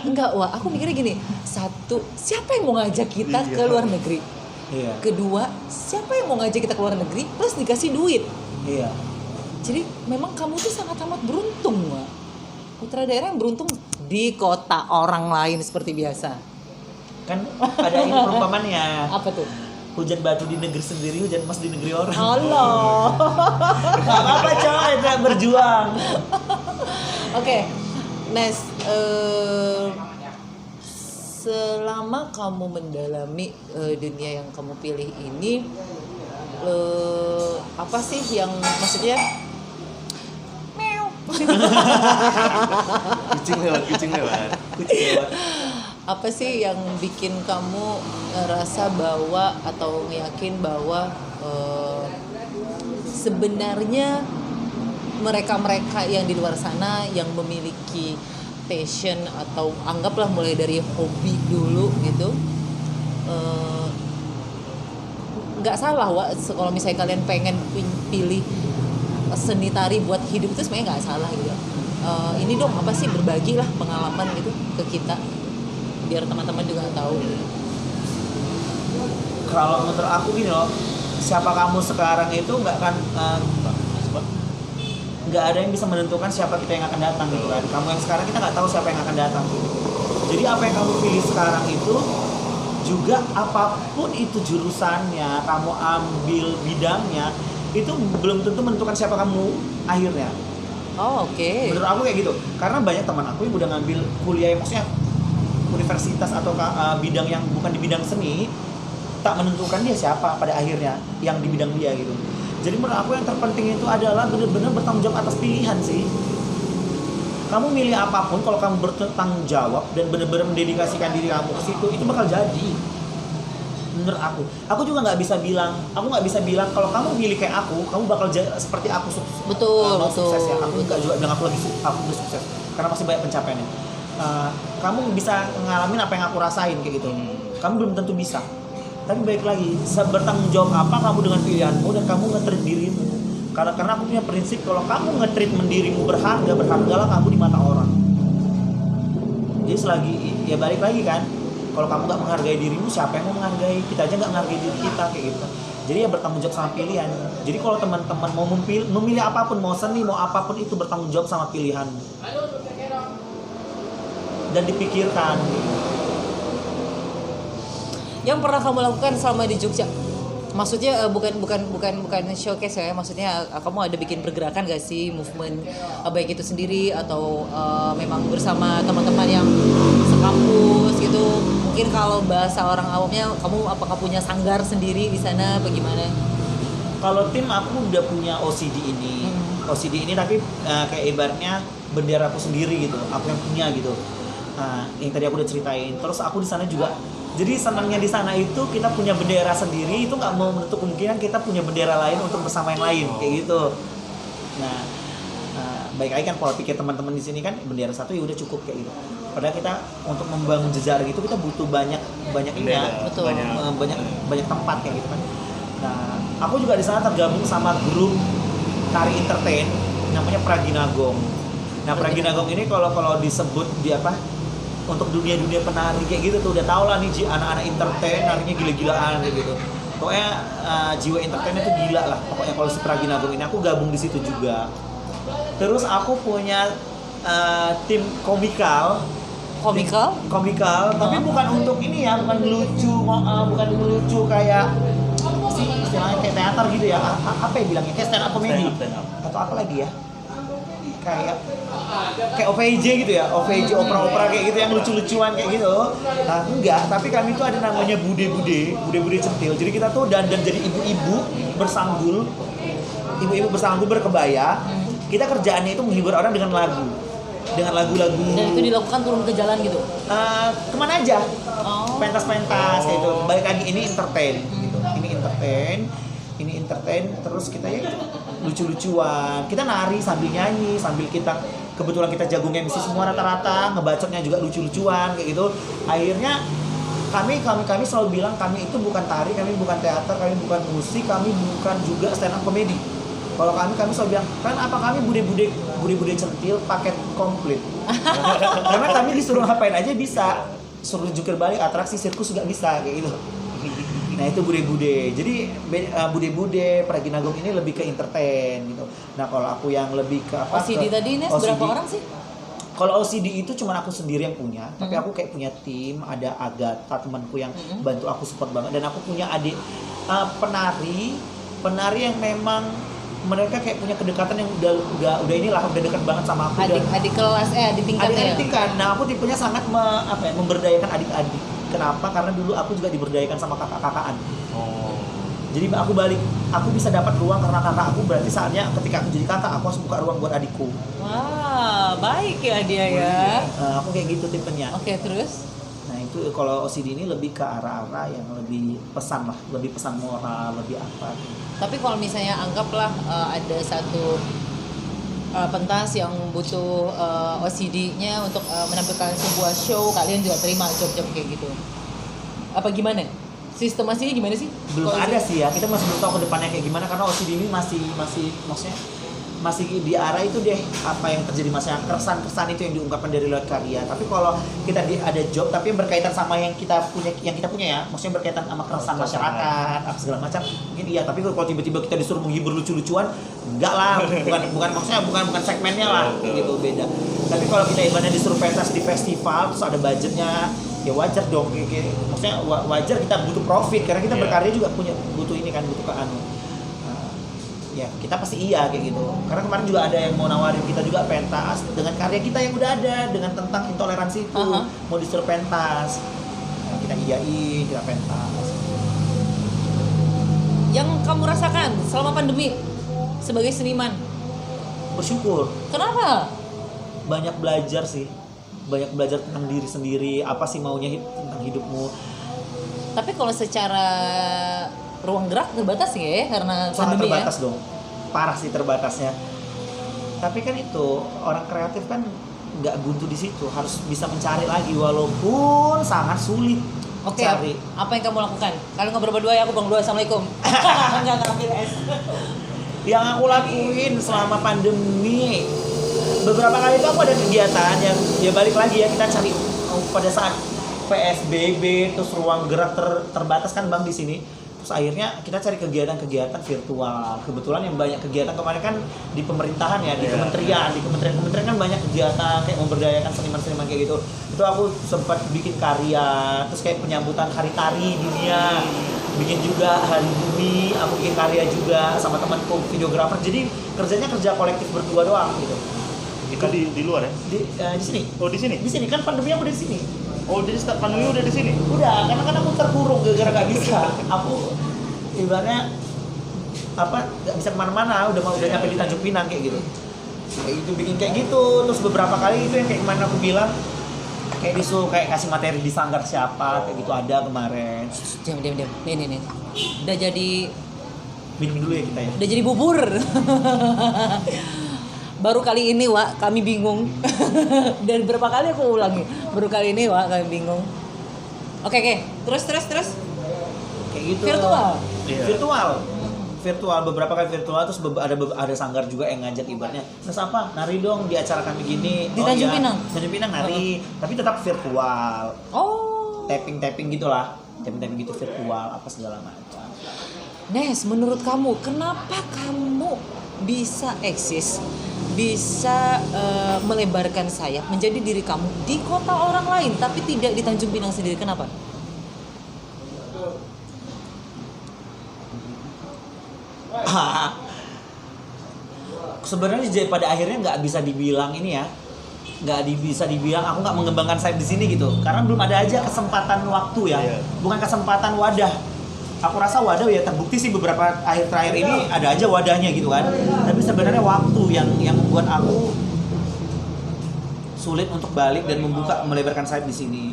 Enggak, wah, aku mikirnya gini. Satu, siapa yang mau ngajak kita ke luar negeri? Iya. Kedua, siapa yang mau ngajak kita ke luar negeri plus dikasih duit? Iya. Jadi memang kamu tuh sangat amat beruntung, Wak. Putra daerah yang beruntung di kota orang lain seperti biasa. Kan ada ini perumpamannya. Apa tuh? Hujan batu di negeri sendiri, hujan emas di negeri orang. Allah. Gak apa-apa coy, kita berjuang. Oke, Nes, selama kamu mendalami dunia yang kamu pilih ini, apa sih yang maksudnya? Meow. Kucing lewat. Apa sih yang bikin kamu ngerasa bahwa atau yakin bahwa sebenarnya mereka-mereka yang di luar sana yang memiliki passion atau anggaplah mulai dari hobi dulu gitu, nggak salah Wak, kalau misalnya kalian pengen pilih seni tari buat hidup itu sebenarnya nggak salah gitu. Ini dong apa sih, berbagilah pengalaman gitu ke kita biar teman-teman juga tahu. Kalau menurut aku gini loh, siapa kamu sekarang itu nggak ada yang bisa menentukan siapa kita yang akan datang gitu kan. Kamu yang sekarang kita nggak tahu siapa yang akan datang gitu. Jadi apa yang kamu pilih sekarang itu juga apapun itu jurusannya, kamu ambil bidangnya, itu belum tentu menentukan siapa kamu akhirnya. Oh, oke. Menurut aku kayak gitu. Karena banyak teman aku yang udah ngambil kuliah yang maksudnya universitas atau bidang yang bukan di bidang seni, tak menentukan dia siapa pada akhirnya yang di bidang dia gitu. Jadi menurut aku yang terpenting itu adalah benar-benar bertanggung jawab atas pilihan sih. Kamu milih apapun, kalau kamu bertanggung jawab dan benar-benar mendedikasikan diri kamu ke situ, itu bakal jadi. Menurut aku juga nggak bisa bilang kalau kamu milih kayak aku, kamu bakal seperti aku Betul. sukses ya. Aku nggak juga bilang aku udah sukses, karena masih banyak pencapaiannya. Kamu bisa ngalamin apa yang aku rasain kayak gitu. Kamu belum tentu bisa. Tapi baik lagi, bertanggung jawab apa kamu dengan pilihanmu dan kamu nge-treat dirimu. Karena aku punya prinsip, kalau kamu nge-treat dirimu berhargalah kamu di mata orang. Jadi selagi ya balik lagi kan, kalau kamu nggak menghargai dirimu, siapa yang mau menghargai? Kita aja nggak menghargai diri kita kayak gitu. Jadi ya bertanggung jawab sama pilihan. Jadi kalau teman-teman mau memilih apapun, mau seni, mau apapun itu, bertanggung jawab sama pilihanmu. Dan dipikirkan. Yang pernah kamu lakukan selama di Jogja? Maksudnya bukan showcase ya, maksudnya kamu ada bikin pergerakan gak sih, movement baik itu sendiri atau memang bersama teman-teman yang sekampus gitu? Mungkin kalau bahasa orang awamnya, kamu apakah punya sanggar sendiri di sana, bagaimana? Kalau tim aku udah punya OCD ini tapi kayak ibaratnya bendera aku sendiri gitu, aku yang punya gitu. Yang tadi aku udah ceritain. Terus aku di sana juga. Jadi senangnya di sana itu kita punya bendera sendiri, itu nggak mau menutup kemungkinan kita punya bendera lain untuk bersama yang lain kayak gitu. Nah, baik lagi kan pola pikir teman-teman di sini kan bendera satu ya udah cukup kayak gitu. Padahal kita untuk membangun jejaring itu kita butuh banyak ininya, betul. banyak tempat kayak gitu kan. Nah, aku juga di sana tergabung sama grup tari entertain namanya Praginagong. Nah, Praginagong ini kalau disebut di apa? Untuk dunia penari kayak gitu tuh udah tau lah nih anak-anak entertain narinya gila-gilaan kayak gitu. Pokoknya jiwa entertainnya tuh gila lah. Pokoknya kalau si Praginagong ini aku gabung di situ juga. Terus aku punya tim komikal, tapi bukan untuk ini ya, bukan lucu kayak istilahnya kayak teater gitu ya. Apa ya bilangnya? Kayak stand up comedy atau apa lagi ya? Kayak OVJ gitu ya, OVJ opera kayak gitu yang lucu-lucuan kayak gitu. Nah, enggak, tapi kami tuh ada namanya bude-bude centil. Jadi kita tuh dandan jadi ibu-ibu bersanggul berkebaya. Kita kerjaannya itu menghibur orang dengan lagu. dengan lagu-lagu. Dan itu dilakukan turun ke jalan gitu. Kemana aja? Oh. Pentas-pentas kayak itu. Balik lagi ini entertain gitu. Ini entertain terus kita ya gitu, lucu-lucuan. Kita nari sambil nyanyi, sambil kita kebetulan kita jago MC semua rata-rata, ngebacotnya juga lucu-lucuan kayak gitu. Akhirnya kami selalu bilang kami itu bukan tari, kami bukan teater, kami bukan musik, kami bukan juga stand up comedy. Kalau kami selalu bilang, kan apa kami bude centil paket komplit. Karena kami disuruh ngapain aja bisa, suruh jukir balik atraksi sirkus juga bisa kayak gitu. Nah itu bude-bude. Jadi bude-bude Praginagong ini lebih ke entertain gitu. Nah kalau aku yang lebih ke apa? OCD tadi Nes, berapa orang sih? Kalau OCD itu cuma aku sendiri yang punya, tapi aku kayak punya tim, ada Agatha temanku yang bantu aku support banget, dan aku punya adik penari yang memang mereka kayak punya kedekatan yang udah dekat banget sama aku. Adik kelas adik tingkatnya. Adik tingkat. Nah aku tipenya sangat memberdayakan adik-adik. Kenapa? Karena dulu aku juga diberdayakan sama kakak-kakakan. Oh. Jadi aku bisa dapat ruang karena kakak aku, berarti saatnya ketika aku jadi kakak aku harus buka ruang buat adikku. Wah, baik ya dia ya. Nah, aku kayak gitu tipenya. Oke, terus? Nah itu kalau OCD ini lebih ke arah-arah yang lebih pesan moral, lebih apa. Tapi kalau misalnya anggaplah ada satu pentas yang butuh OCD-nya untuk menampilkan sebuah show, kalian juga terima job-job kayak gitu? Apa gimana? Sistemasinya gimana sih? Belum ada sih ya, kita masih belum tahu ke depannya kayak gimana karena OCD ini masih maksudnya masih di arah itu deh, apa yang terjadi maksudnya keresahan itu yang diungkapkan dari lewat karya. Tapi kalau kita ada job tapi yang berkaitan sama yang kita punya ya, maksudnya berkaitan sama keresahan masyarakat apa segala macam, mungkin iya. Tapi kalau tiba-tiba kita disuruh menghibur lucu-lucuan, enggak lah, bukan maksudnya bukan segmennya lah gitu, beda. Tapi kalau kita ibaratnya disuruh pentas di festival terus ada budgetnya, ya wajar dong, maksudnya wajar kita butuh profit karena kita berkarya juga butuh ini kan, butuh ya kita pasti iya kayak gitu. Karena kemarin juga ada yang mau nawarin kita juga pentas dengan karya kita yang udah ada, dengan tentang intoleransi itu, mau disuruh pentas. Nah, kita iyain, kita pentas. Yang kamu rasakan selama pandemi sebagai seniman? Bersyukur. Kenapa? Banyak belajar sih. Banyak belajar tentang diri sendiri, apa sih maunya tentang hidupmu. Tapi kalau secara ruang gerak terbatas ya karena Sangat pandemi terbatas ya? dong, parah sih terbatasnya. Tapi kan itu orang kreatif kan nggak buntu di situ, harus bisa mencari lagi walaupun sangat sulit. Oke, cari. apa yang kamu lakukan? Kalian ngobrol berdua ya, aku berdua. Assalamualaikum. Enggak ngambil es. Yang aku lakuin selama pandemi, beberapa kali itu aku ada kegiatan yang ya balik lagi ya, kita cari pada saat PSBB terus ruang gerak terbatas kan Bang di sini. Terus akhirnya kita cari kegiatan-kegiatan virtual. Kebetulan yang banyak kegiatan kemarin kan di pemerintahan ya, di kementerian kan banyak kegiatan kayak memberdayakan seniman-seniman kayak gitu. Itu aku sempat bikin karya, terus kayak penyambutan hari tari dunia, bikin juga hari bumi, aku bikin karya juga sama temanku videografer. Jadi kerja kolektif berdua doang gitu. Itu di luar ya? Di sini. Oh, di sini? Di sini kan pandemi aku di sini. Oh, jadi pandemi udah di sini? Udah, karena kan aku terkurung gara-gara gak bisa. Aku ibaratnya nggak bisa kemana-mana, udah nyampe di Tanjung Pinang kayak gitu. Kayak gitu bikin kayak gitu, terus beberapa kali itu yang kayak kemarin aku bilang kayak disuruh kayak kasih materi di sanggar siapa kayak gitu ada kemarin. Diam. Nih. Udah jadi Minum dulu ya kita ya. Udah jadi bubur. Baru kali ini Wak, kami bingung. Dan berapa kali aku ulangi. Baru kali ini Wak, kami bingung. Oke. Terus. Kayak gitu. Virtual. Iya. Virtual beberapa kali virtual, terus ada sanggar juga yang ngajak ibaratnya. Terus apa? Nari dong di acara kami gini. Di Tanjung Pinang. Tanjung Pinang nari, tapi tetap virtual. Oh. Tapping gitulah. Tapping gitu virtual apa segala macam. Nes, menurut kamu kenapa kamu bisa eksis? Bisa melebarkan sayap menjadi diri kamu di kota orang lain tapi tidak di Tanjung Pinang sendiri, kenapa? Sebenarnya pada akhirnya nggak bisa dibilang ini ya, bisa dibilang aku nggak mengembangkan sayap di sini gitu, karena belum ada aja kesempatan waktu ya, bukan kesempatan wadah. Aku rasa wadah ya terbukti sih beberapa akhir terakhir ini ada aja wadahnya gitu kan. Tapi sebenarnya waktu yang membuat aku sulit untuk balik dan melebarkan sayap di sini.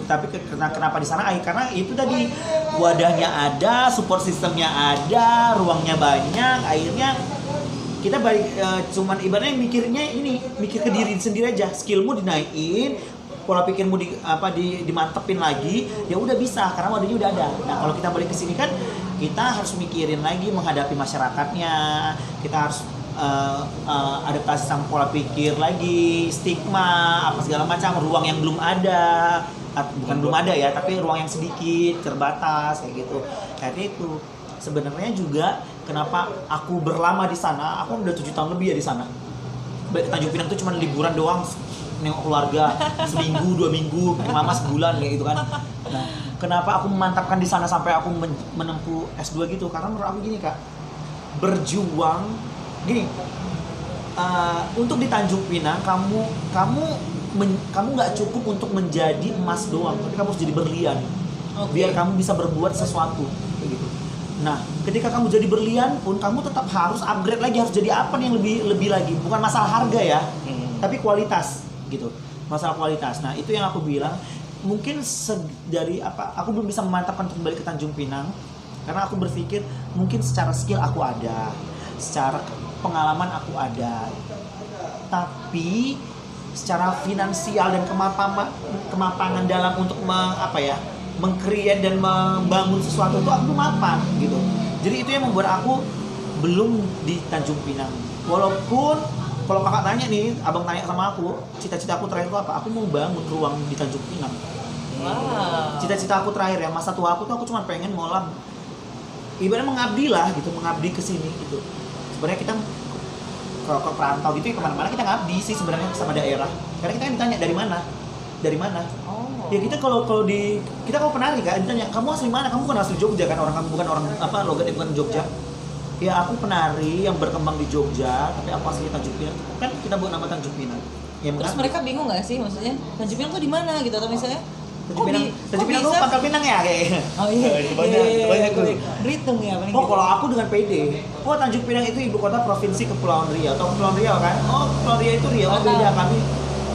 Tapi kenapa di sana? Karena itu tadi wadahnya ada, support sistemnya ada, ruangnya banyak, akhirnya kita balik cuman ibaratnya mikir ke diri sendiri aja, skillmu dinaikin, pola pikirmu dimantepin lagi, ya udah bisa karena wadahnya udah ada. Nah kalau kita balik ke sini kan kita harus mikirin lagi menghadapi masyarakatnya, kita harus adaptasi sama pola pikir lagi, stigma apa segala macam, ruang yang belum ada, bukan belum ada ya, tapi ruang yang sedikit terbatas kayak gitu. Karena itu sebenarnya juga kenapa aku berlama di sana, aku udah 7 tahun lebih ya di sana. Tanjung Pinang tuh cuma liburan doang, nengok keluarga seminggu 2 minggu, lama sebulan kayak gitu kan. Nah, kenapa aku memantapkan di sana sampai aku menempuh S2 gitu? Karena menurut aku gini Kak, berjuang gini, untuk di Tanjung Pinang kamu nggak cukup untuk menjadi emas doang, tapi kamu harus jadi berlian. Biar kamu bisa berbuat sesuatu kayak gitu. Nah, ketika kamu jadi berlian pun kamu tetap harus upgrade lagi, harus jadi apa nih yang lebih lagi. Bukan masalah harga ya, tapi kualitas gitu. Masalah kualitas. Nah, itu yang aku bilang. Mungkin dari aku belum bisa memantapkan untuk kembali ke Tanjung Pinang karena aku berpikir mungkin secara skill aku ada, secara pengalaman aku ada. Tapi secara finansial dan kemapangan dalam untuk meng-create dan membangun sesuatu itu aku belum mapan gitu. Jadi itu yang membuat aku belum di Tanjung Pinang. Walaupun kalau kakak tanya nih, abang tanya sama aku, cita-cita aku terakhir itu apa? Aku mau bangun ruang di Tanjung Pinang. Wow. Cita-cita aku terakhir ya, masa tua aku tuh aku cuma pengen ngolah, ibaratnya mengabdi lah gitu, mengabdi ke sini gitu. Sebenarnya kita kalau ke perantau gitu ya kemana-mana kita ngabdi sih sebenarnya sama daerah. Karena kita kan ditanya dari mana. Ya kita kalau penari kan ditanya kamu asli mana, kamu bukan asli Jogja kan, kamu bukan orang logatnya bukan Jogja. Ya aku penari yang berkembang di Jogja, tapi aku asli Tanjung Pinang. Kan kita buat nama Tanjung Pinang. Ya, terus mereka bingung nggak sih maksudnya Tanjung Pinang tuh di mana gitu atau misalnya? Tanjung Pinang tuh Pangkal Pinang ya kayaknya. Oh iya. Itu banyak tuh. Berhitung ya paling. Oh kalau aku dengan PD. Oh Tanjung Pinang itu ibu kota provinsi Kepulauan Riau. Atau Kepulauan Riau kan? Oh Kepulauan Riau itu Riau beda.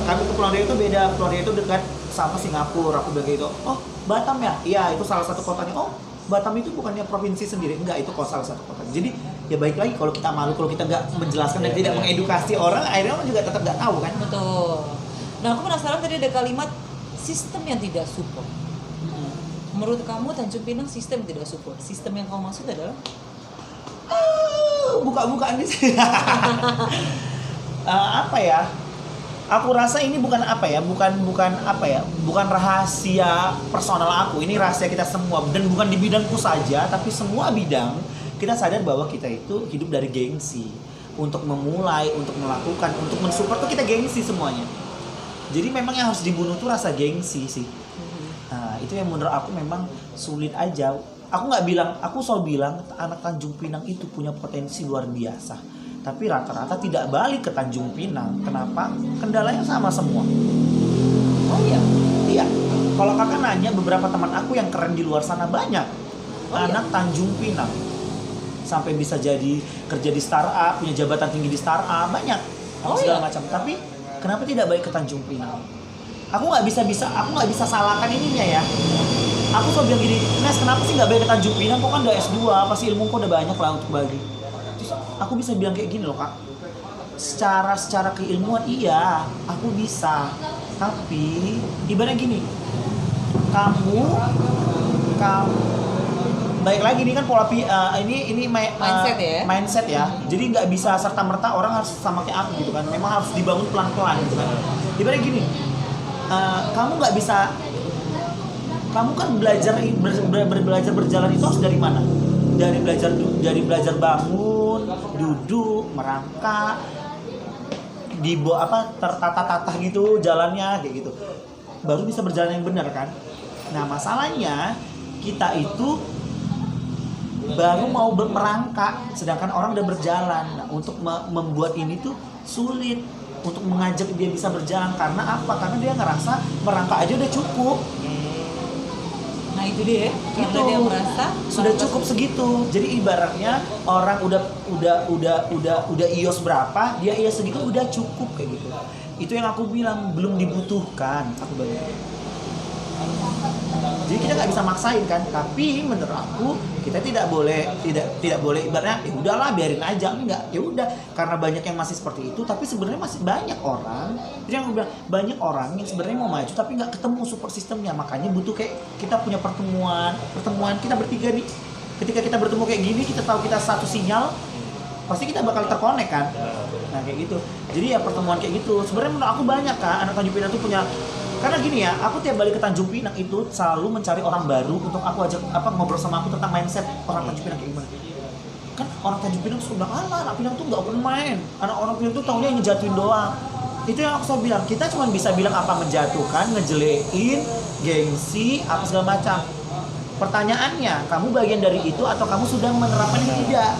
Kami Kepulauan Riau itu beda. Kepulauan Riau itu dekat sama Singapura. Aku bilang gitu. Oh Batam ya? Iya itu salah satu kotanya. Oh Batam itu bukannya provinsi sendiri? Enggak, itu salah satu kota. Jadi ya baik lagi kalau kita malu, kalau kita nggak menjelaskan dan tidak mengedukasi orang, akhirnya orang juga tetap nggak tahu kan. Betul. Nah aku penasaran tadi ada kalimat sistem yang tidak support. Menurut kamu Tanjung Pinang sistem yang tidak support? Sistem yang kamu maksud adalah? Buka-bukaan ini sih. Apa ya? Aku rasa ini bukan rahasia personal aku. Ini rahasia kita semua dan bukan di bidangku saja, tapi semua bidang. Kita sadar bahwa kita itu hidup dari gengsi. Untuk memulai, untuk melakukan, untuk mensupport tuh kita gengsi semuanya. Jadi memang yang harus dibunuh tuh rasa gengsi sih. Nah, itu yang menurut aku memang sulit aja. Aku selalu bilang anak Tanjung Pinang itu punya potensi luar biasa. Tapi rata-rata tidak balik ke Tanjung Pinang. Kenapa? Kendalanya sama semua. Oh iya? Iya. Kalau kakak nanya beberapa teman aku yang keren di luar sana banyak. Anak Tanjung Pinang. Sampai bisa jadi kerja di startup, punya jabatan tinggi di startup, banyak. Segala macam. Tapi kenapa tidak balik ke Tanjung Pinang? Aku nggak bisa salahkan ininya ya. Aku selalu bilang gini, Nes kenapa sih nggak balik ke Tanjung Pinang? Kok kan udah S2, pasti ilmu kok udah banyak lah untuk bagi. Terus aku bisa bilang kayak gini loh kak. Secara keilmuan iya, aku bisa. Tapi ibaratnya gini, kamu baik lagi ini kan pola ini mindset ya. Jadi nggak bisa serta merta orang harus sama kayak aku gitu kan. Memang harus dibangun pelan-pelan gitu kan. Ibaratnya gini, kamu nggak bisa, kamu kan belajar berjalan itu harus dari mana? Dari belajar bangun, duduk, merangkak, tertata-tata gitu jalannya kayak gitu. Baru bisa berjalan yang benar kan. Nah masalahnya kita itu baru mau merangkak, sedangkan orang udah berjalan. Nah, untuk membuat ini tuh sulit untuk mengajak dia bisa berjalan. Karena apa? Karena dia ngerasa merangkak aja udah cukup. Nah itu dia, karena dia merasa sudah cukup segitu. Jadi ibaratnya orang udah ios berapa, dia ios segitu udah cukup kayak gitu. itu yang aku bilang belum dibutuhkan. Aku bilang. Jadi kita nggak bisa maksain kan, tapi menurut aku kita tidak boleh ibaratnya ya udahlah biarin aja, enggak, ya udah, karena banyak yang masih seperti itu, tapi sebenarnya masih banyak orang, jadi yang aku bilang banyak orang yang sebenarnya mau maju tapi nggak ketemu support sistemnya, makanya butuh kayak kita punya pertemuan kita bertiga nih, ketika kita bertemu kayak gini kita tahu kita satu sinyal, pasti kita bakal terkonek kan, nah kayak gitu, jadi ya pertemuan kayak gitu, sebenarnya menurut aku banyak kan anak Tanjung Pinang tuh punya. Karena gini ya, aku tiap balik ke Tanjung Pinang itu selalu mencari orang baru untuk aku ajak ngobrol sama aku tentang mindset orang Tanjung Pinang kayak gimana. Kan orang Tanjung Pinang sudah bilang, anak Pinang tuh nggak open mind, orang Pinang tuh taunya ngejatuhin doang. Itu yang aku selalu bilang, kita cuma bisa bilang apa menjatuhkan, ngejelein, gengsi, apa segala macam. Pertanyaannya, kamu bagian dari itu atau kamu sudah menerapkan itu tidak?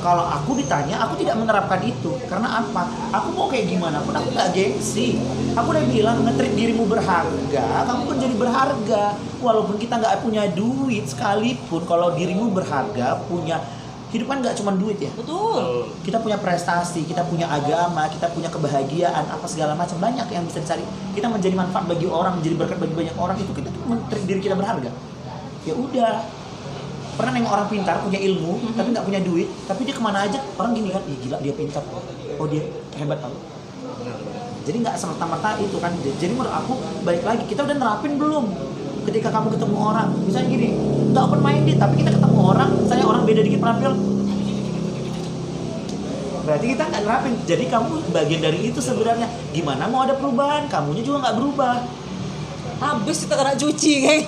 Kalau aku ditanya, aku tidak menerapkan itu. Karena apa? Aku mau kayak gimana pun, aku nggak gengsi. Aku udah bilang, nge-treat dirimu berharga, kamu pun jadi berharga. Walaupun kita nggak punya duit sekalipun, kalau dirimu berharga, punya hidup kan nggak cuma duit ya. Betul. Kita punya prestasi, kita punya agama, kita punya kebahagiaan, apa segala macam, banyak yang bisa dicari. Kita menjadi manfaat bagi orang, menjadi berkat bagi banyak orang, itu kita tuh men-treat diri kita berharga. Ya udah. Pernah nengok orang pintar, punya ilmu, tapi nggak punya duit, tapi dia kemana aja, orang gini kan, ih gila dia pintar, oh dia hebat tau. Jadi nggak serta-merta itu kan, jadi menurut aku, balik lagi, kita udah nerapin belum? Ketika kamu ketemu orang, misalnya gini, nggak open minded, tapi kita ketemu orang, misalnya orang beda dikit penampilan, berarti kita nggak nerapin, jadi kamu bagian dari itu sebenarnya. Gimana mau ada perubahan, kamunya juga nggak berubah. Habis kita kena cuci kayak.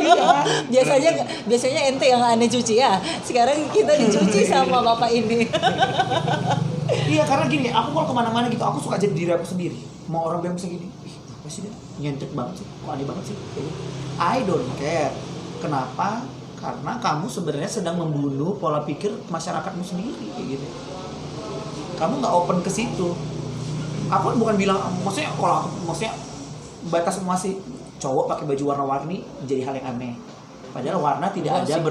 Iya. biasanya ente yang aneh cuci ya. Sekarang kita dicuci sama bapak ini. Iya, karena gini, aku kalau kemana-mana gitu, aku suka jadi diri aku sendiri. Mau orang bilang bisa gini, ih apa sih dia nyentik banget sih, kok aneh banget sih. I don't care. Kenapa? Karena kamu sebenarnya sedang membunuh pola pikir masyarakatmu sendiri kayak gitu. Kamu nggak open ke situ. Aku bukan bilang, maksudnya kalau aku, maksudnya batas semua sih cowok pakai baju warna-warni menjadi hal yang aneh. Padahal warna tidak ada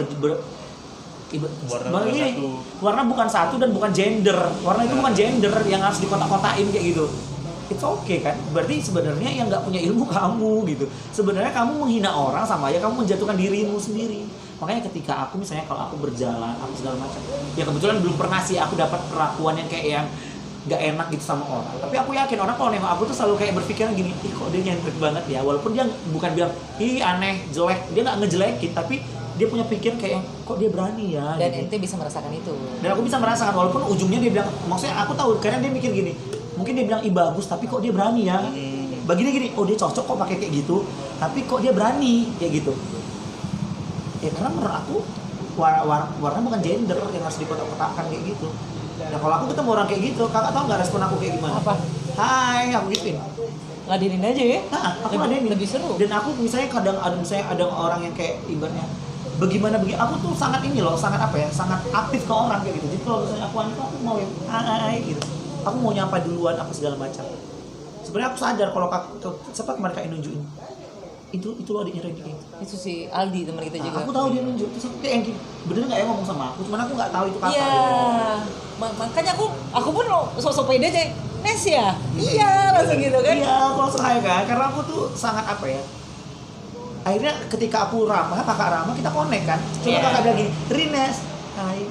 warna bukan satu dan bukan gender. Warna itu bukan gender yang harus dikotak-kotakin kayak gitu. It's okay kan? Berarti sebenarnya yang nggak punya ilmu kamu gitu. Sebenarnya kamu menghina orang sama aja kamu menjatuhkan dirimu sendiri. Makanya ketika aku misalnya kalau aku berjalan, aku segala macam. Ya kebetulan belum pernah sih aku dapat perlakuan yang kayak yang gak enak gitu sama orang, tapi aku yakin orang kalau nengok aku tuh selalu kayak berpikiran gini, ih kok dia nyentrik banget ya, walaupun dia bukan bilang ih aneh, jelek, dia gak ngejelekin, tapi dia punya pikiran kayak kok dia berani ya. Dan gitu. ente bisa merasakan itu. Dan aku bisa merasakan, walaupun ujungnya dia bilang, maksudnya aku tahu karena dia mikir gini, mungkin dia bilang ih bagus, tapi kok dia berani ya. Bagi dia gini, oh dia cocok kok pakai kayak gitu, tapi kok dia berani kayak gitu. Ya karena menurut aku warna bukan gender yang harus dikotak-kotakkan kayak gitu. Nah kalau aku ketemu orang kayak gitu, kakak tau nggak respon aku kayak gimana? Apa? Hai, aku gituin. Ladenin aja ya. Nah, aku ladenin. Lebih seru. Dan aku misalnya kadang ada orang yang kayak ibaratnya aku tuh sangat ini loh, sangat apa ya, sangat aktif ke orang kayak gitu. Jadi kalau misalnya aku mau yang hai gitu, aku mau nyapa duluan apa segala macam. Sebenarnya aku sadar kalau siapa kemarin kak nunjukin itu loh adiknya Randy gitu. Itu si Aldi teman kita juga. Aku tahu dia nunjuk, terus aku kayak yang gini, bener nggak ya ngomong sama aku, cuman aku nggak tahu itu kata. Iya. Makanya aku pun sosok pede aja. Nes ya? Iya, langsung gitu kan. Iya, aku langsung hai kan, karena aku tuh sangat apa ya. Akhirnya ketika aku ramah, kakak ramah, kita connect kan. Coba kakak bilang gini, Rines, hai.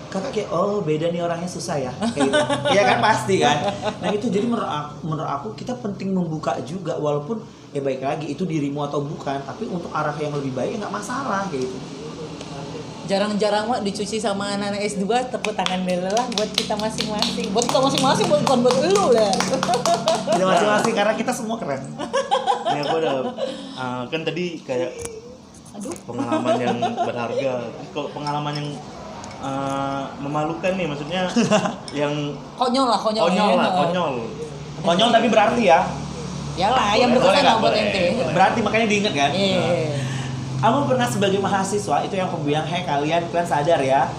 Kakak kayak, oh beda nih orangnya susah ya. Kayak gitu. Iya kan, pasti kan. Nah itu jadi menurut aku kita penting membuka juga, walaupun ya baik lagi itu dirimu atau bukan, tapi untuk arah yang lebih baik ya nggak masalah kayak gitu. Jarang-jarang mah dicuci sama anak-anak S2, tepuk tangan dulu lah buat kita masing-masing. Buat kita masing-masing, bukan buat lu lah. Kita masing-masing, karena kita semua keren. Ini aku udah kan tadi kayak pengalaman yang berharga. Kalau pengalaman yang memalukan nih, maksudnya yang konyol lah. Konyol tapi berarti ya. Yalah, yang berkesan lah buat boleh. ente. Berarti makanya diingat kan? Iya. Aku pernah sebagai mahasiswa, itu yang aku bilang, kalian sadar ya,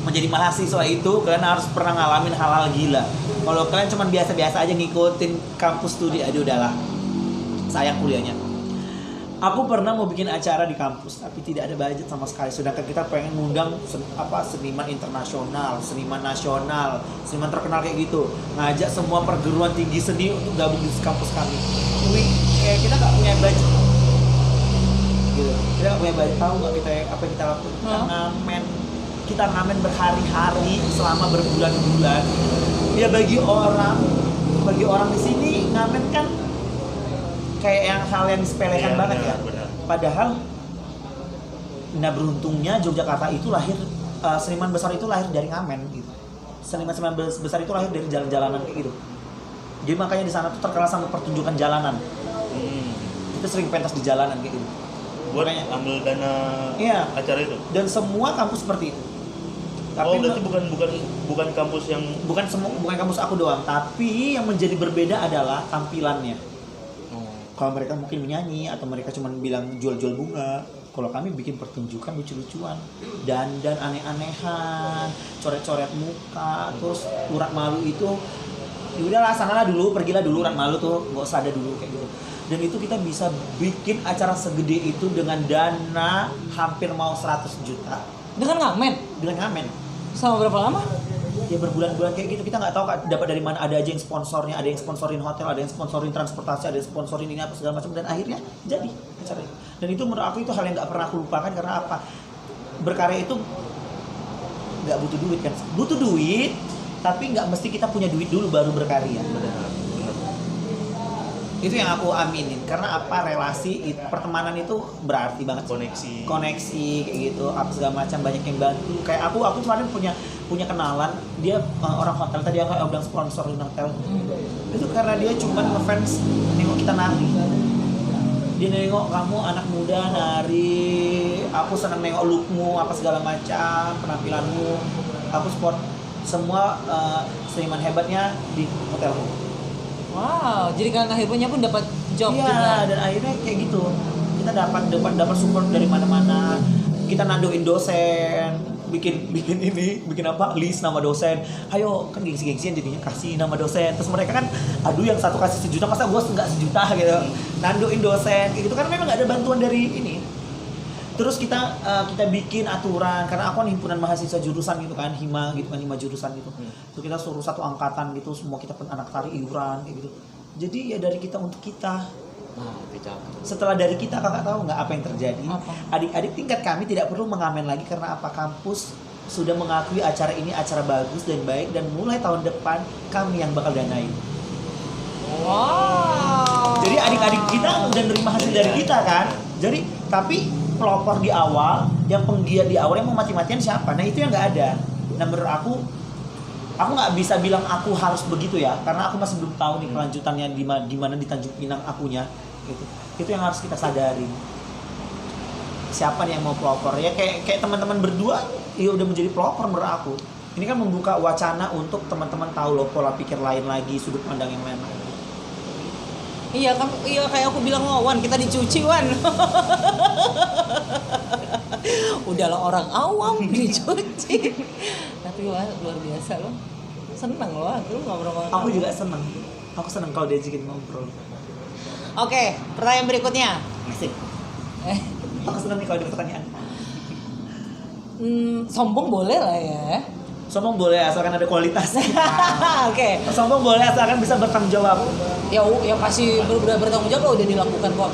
menjadi mahasiswa itu kalian harus pernah ngalamin hal-hal gila. Kalau kalian cuma biasa-biasa aja ngikutin kampus studi, aduh udahlah, sayang kuliahnya. Aku pernah mau bikin acara di kampus tapi tidak ada budget sama sekali. Sedangkan kita pengen ngundang seniman internasional, seniman nasional, seniman terkenal kayak gitu. Ngajak semua perguruan tinggi seni untuk gabung di kampus kami. Kita nggak punya budget. Gitu. Kita nggak punya budget. Tahu nggak kita apa yang kita lakukan? Kita ngamen berhari-hari selama berbulan-bulan. Ya bagi orang di sini ngamen kan kayak yang hal yang disepelekan banget ya. Benar. Padahal beruntungnya Yogyakarta itu lahir, seniman besar itu lahir dari ngamen gitu. Seniman besar itu lahir dari jalan-jalanan kayak gitu. Jadi makanya di sana tuh terkenal sama pertunjukan jalanan. Kita sering pentas di jalanan kayak gitu. Buat ambil dana acara itu. Dan semua kampus seperti itu. Tapi berarti bukan kampus yang bukan kampus aku doang, tapi yang menjadi berbeda adalah tampilannya. Kalau mereka mungkin menyanyi atau mereka cuma bilang jual-jual bunga, kalau kami bikin pertunjukan lucu-lucuan, dandan aneh-anehan, coret-coret muka, terus urat malu itu, ya udahlah sanalah dulu, pergilah dulu urat malu tuh, nggak usah ada dulu kayak gitu. Dan itu kita bisa bikin acara segede itu dengan dana hampir mau 100 juta. Dengan ngamen? Dengan ngamen. Sama berapa lama? Ya berbulan-bulan kayak gitu, kita nggak tahu dapat dari mana. Ada aja yang sponsornya, ada yang sponsorin hotel, ada yang sponsorin transportasi, ada yang sponsorin ini apa segala macam, dan akhirnya jadi acara itu. Dan itu menurut aku itu hal yang nggak pernah aku lupakan. Karena apa? Berkarya itu nggak butuh duit kan, butuh duit tapi nggak mesti kita punya duit dulu baru berkarya. Itu yang aku aminin. Karena apa? Relasi, pertemanan itu berarti banget. Koneksi kayak gitu, apa segala macam, banyak yang bantu. Kayak aku kemarin punya kenalan, dia orang hotel, tadi aku bilang sponsorin hotel. Itu karena dia cuma ngefans nengok kita nari. Dia nengok kamu anak muda nari, aku senang nengok lookmu, apa segala macam, penampilanmu. Aku support semua seniman hebatnya di hotelmu. Wow, jadi kalian akhirnya pun dapat job juga. Iya, dan akhirnya kayak gitu. Kita dapat support dari mana-mana. Kita nandoin dosen, bikin apa? List nama dosen. Ayo, kan gengsi-gengsian jadinya kasih nama dosen. Terus mereka kan, aduh yang satu kasih 1 juta, masa gue nggak 1 juta gitu. Nandoin dosen kayak gitu, karena memang nggak ada bantuan dari ini. Terus kita bikin aturan, karena aku kan himpunan mahasiswa jurusan gitu kan, hima gitu kan, hima jurusan gitu. Terus kita suruh satu angkatan gitu, semua kita anak tari iuran kayak gitu. Jadi ya dari kita untuk kita. Setelah dari kita, kakak tahu nggak apa yang terjadi? Adik-adik tingkat kami tidak perlu mengamen lagi karena apa? Kampus sudah mengakui acara ini acara bagus dan baik, dan mulai tahun depan kami yang bakal danain. Wow. Jadi adik-adik kita udah nerima hasil dari kita kan. Jadi tapi pelopor di awal, yang penggiat di awal yang mau mati-matian siapa? Nah itu yang nggak ada. Nah menurut aku nggak bisa bilang aku harus begitu ya, karena aku masih belum tahu nih kelanjutannya di mana di Tanjung Pinang akunya. Gitu. Itu yang harus kita sadari. Siapa nih yang mau pelopor? Ya kayak teman-teman berdua, ya udah menjadi pelopor menurut aku. Ini kan membuka wacana untuk teman-teman tahu loh pola pikir lain lagi, sudut pandang yang lain lagi. Iya kan, kayak aku bilang, Wan, kita dicuci, Wan. Udahlah orang awam dicuci. Tapi wah, luar biasa loh. Seneng loh aku ngobrol. Aku juga seneng. Aku seneng kalau diajakin ngobrol. Oke, pertanyaan berikutnya. Asik. Aku seneng nih kalau ada pertanyaan. Sombong boleh lah ya. Sombong boleh asalkan ada kualitas. Oke. Sombong boleh asalkan bisa bertanggung jawab. Ya pasti bertanggung jawab udah dilakukan kok.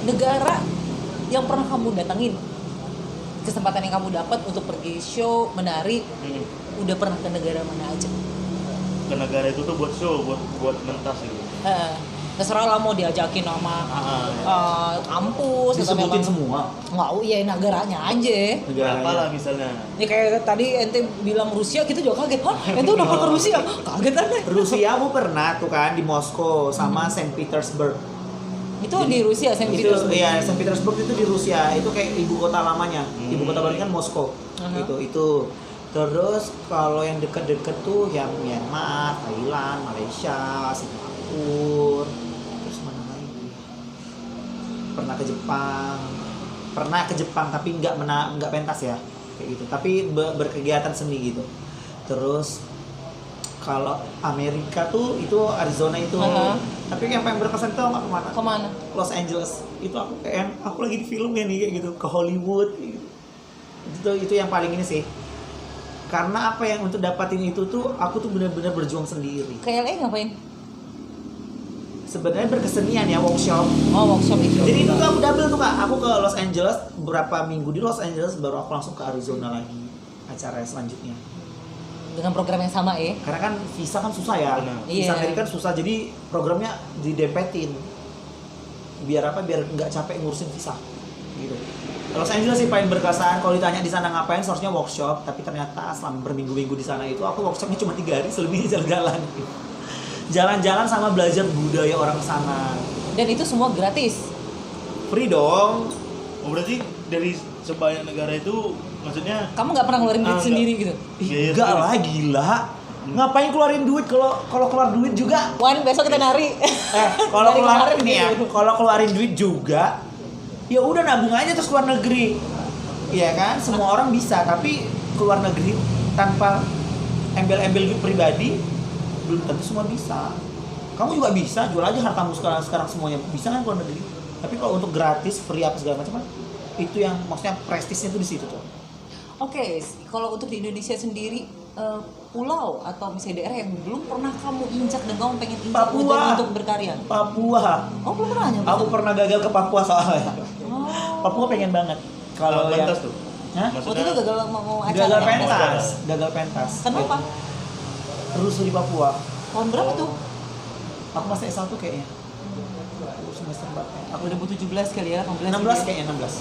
Negara yang pernah kamu datangin, kesempatan yang kamu dapat untuk pergi show menari, udah pernah ke negara mana aja? Ke negara itu tuh buat show, buat mentas gitu. Terserah lah mau diajakin sama kampus Disebutin semua. Nggak, iya negaranya aja. Apa lah misalnya? Ini kayak tadi ente bilang Rusia, kita juga kaget. Hah, ente udah pernah ke Rusia? Kaget aja. Rusia aku pernah tuh kan di Moskow sama Saint Petersburg. Itu di Rusia, Saint Petersburg. Iya, Saint Petersburg itu di Rusia. Itu kayak ibu kota lamanya. Ibu kota barunya kan Moskow. Itu. Terus kalau yang deket-deket tuh yang Myanmar, Thailand, Malaysia, Singapura. Terus mana lagi? Pernah ke Jepang tapi nggak pentas ya kayak gitu. Tapi berkegiatan seni gitu. Terus kalau Amerika tuh itu Arizona itu Tapi yang paling berkesan tau nggak kemana? Kemana? Los Angeles. Itu aku kayak aku lagi di film ya nih kayak gitu, ke Hollywood gitu. Itu yang paling ini sih. Karena apa yang untuk dapatin itu tuh aku tuh benar-benar berjuang sendiri. Ke LA ngapain? Sebenarnya berkesenian ya, workshop. Oh, workshop itu. Jadi itu tuh aku double tuh Kak. Aku ke Los Angeles beberapa minggu di Los Angeles, baru aku langsung ke Arizona lagi acara selanjutnya. Dengan program yang sama ya. Karena kan visa kan susah ya. Benar. Visa Iya. Amerika kan susah, jadi programnya didempetin. Biar apa? Biar nggak capek ngurusin visa. Gitu. Los Angeles sih paling berkesan. Kalau ditanya di sana ngapain, seharusnya workshop. Tapi ternyata selama berminggu-minggu di sana itu aku workshopnya cuma 3 hari, selebihnya jalan-jalan. Jalan-jalan sama belajar budaya orang sana. Dan itu semua gratis. Free dong. Oh berarti dari sebanyak negara itu maksudnya Kamu nggak pernah ngeluarin duit enggak. sendiri gitu? Iya, Enggak iya. lah, gila. Ngapain keluarin duit kalau keluar duit juga? Wan, besok kita nari. Kalau Dari keluarin kemarin nih ya, gitu. kalau keluarin duit juga, ya udah nabung aja terus keluar negeri. Iya kan? Semua orang bisa, tapi keluar negeri tanpa embel-embel duit pribadi belum tentu semua bisa. Kamu juga bisa, jual aja hartamu sekarang semuanya bisa kan keluar negeri. Tapi kalau untuk gratis, free apa segala macam kan, itu yang maksudnya prestisnya tuh di situ tuh. Oke, kalau untuk di Indonesia sendiri, pulau atau misalnya daerah yang belum pernah kamu injak dan kamu pengen injak Papua. untuk berkarya? Papua. Oh, belum pernah nyampe Aku sana? pernah gagal ke Papua soalnya. Oh. Papua pengen banget. Kalau yang pentas tuh. Hah? Waktu itu gagal mau acara. Gagal ya? pentas, gagal pentas. Kenapa? Rusuh di Papua. Tahun berapa tuh? Aku masih S1 kayaknya. Aku semester berapa? Aku 2017 kali ya, 16 kayaknya 16.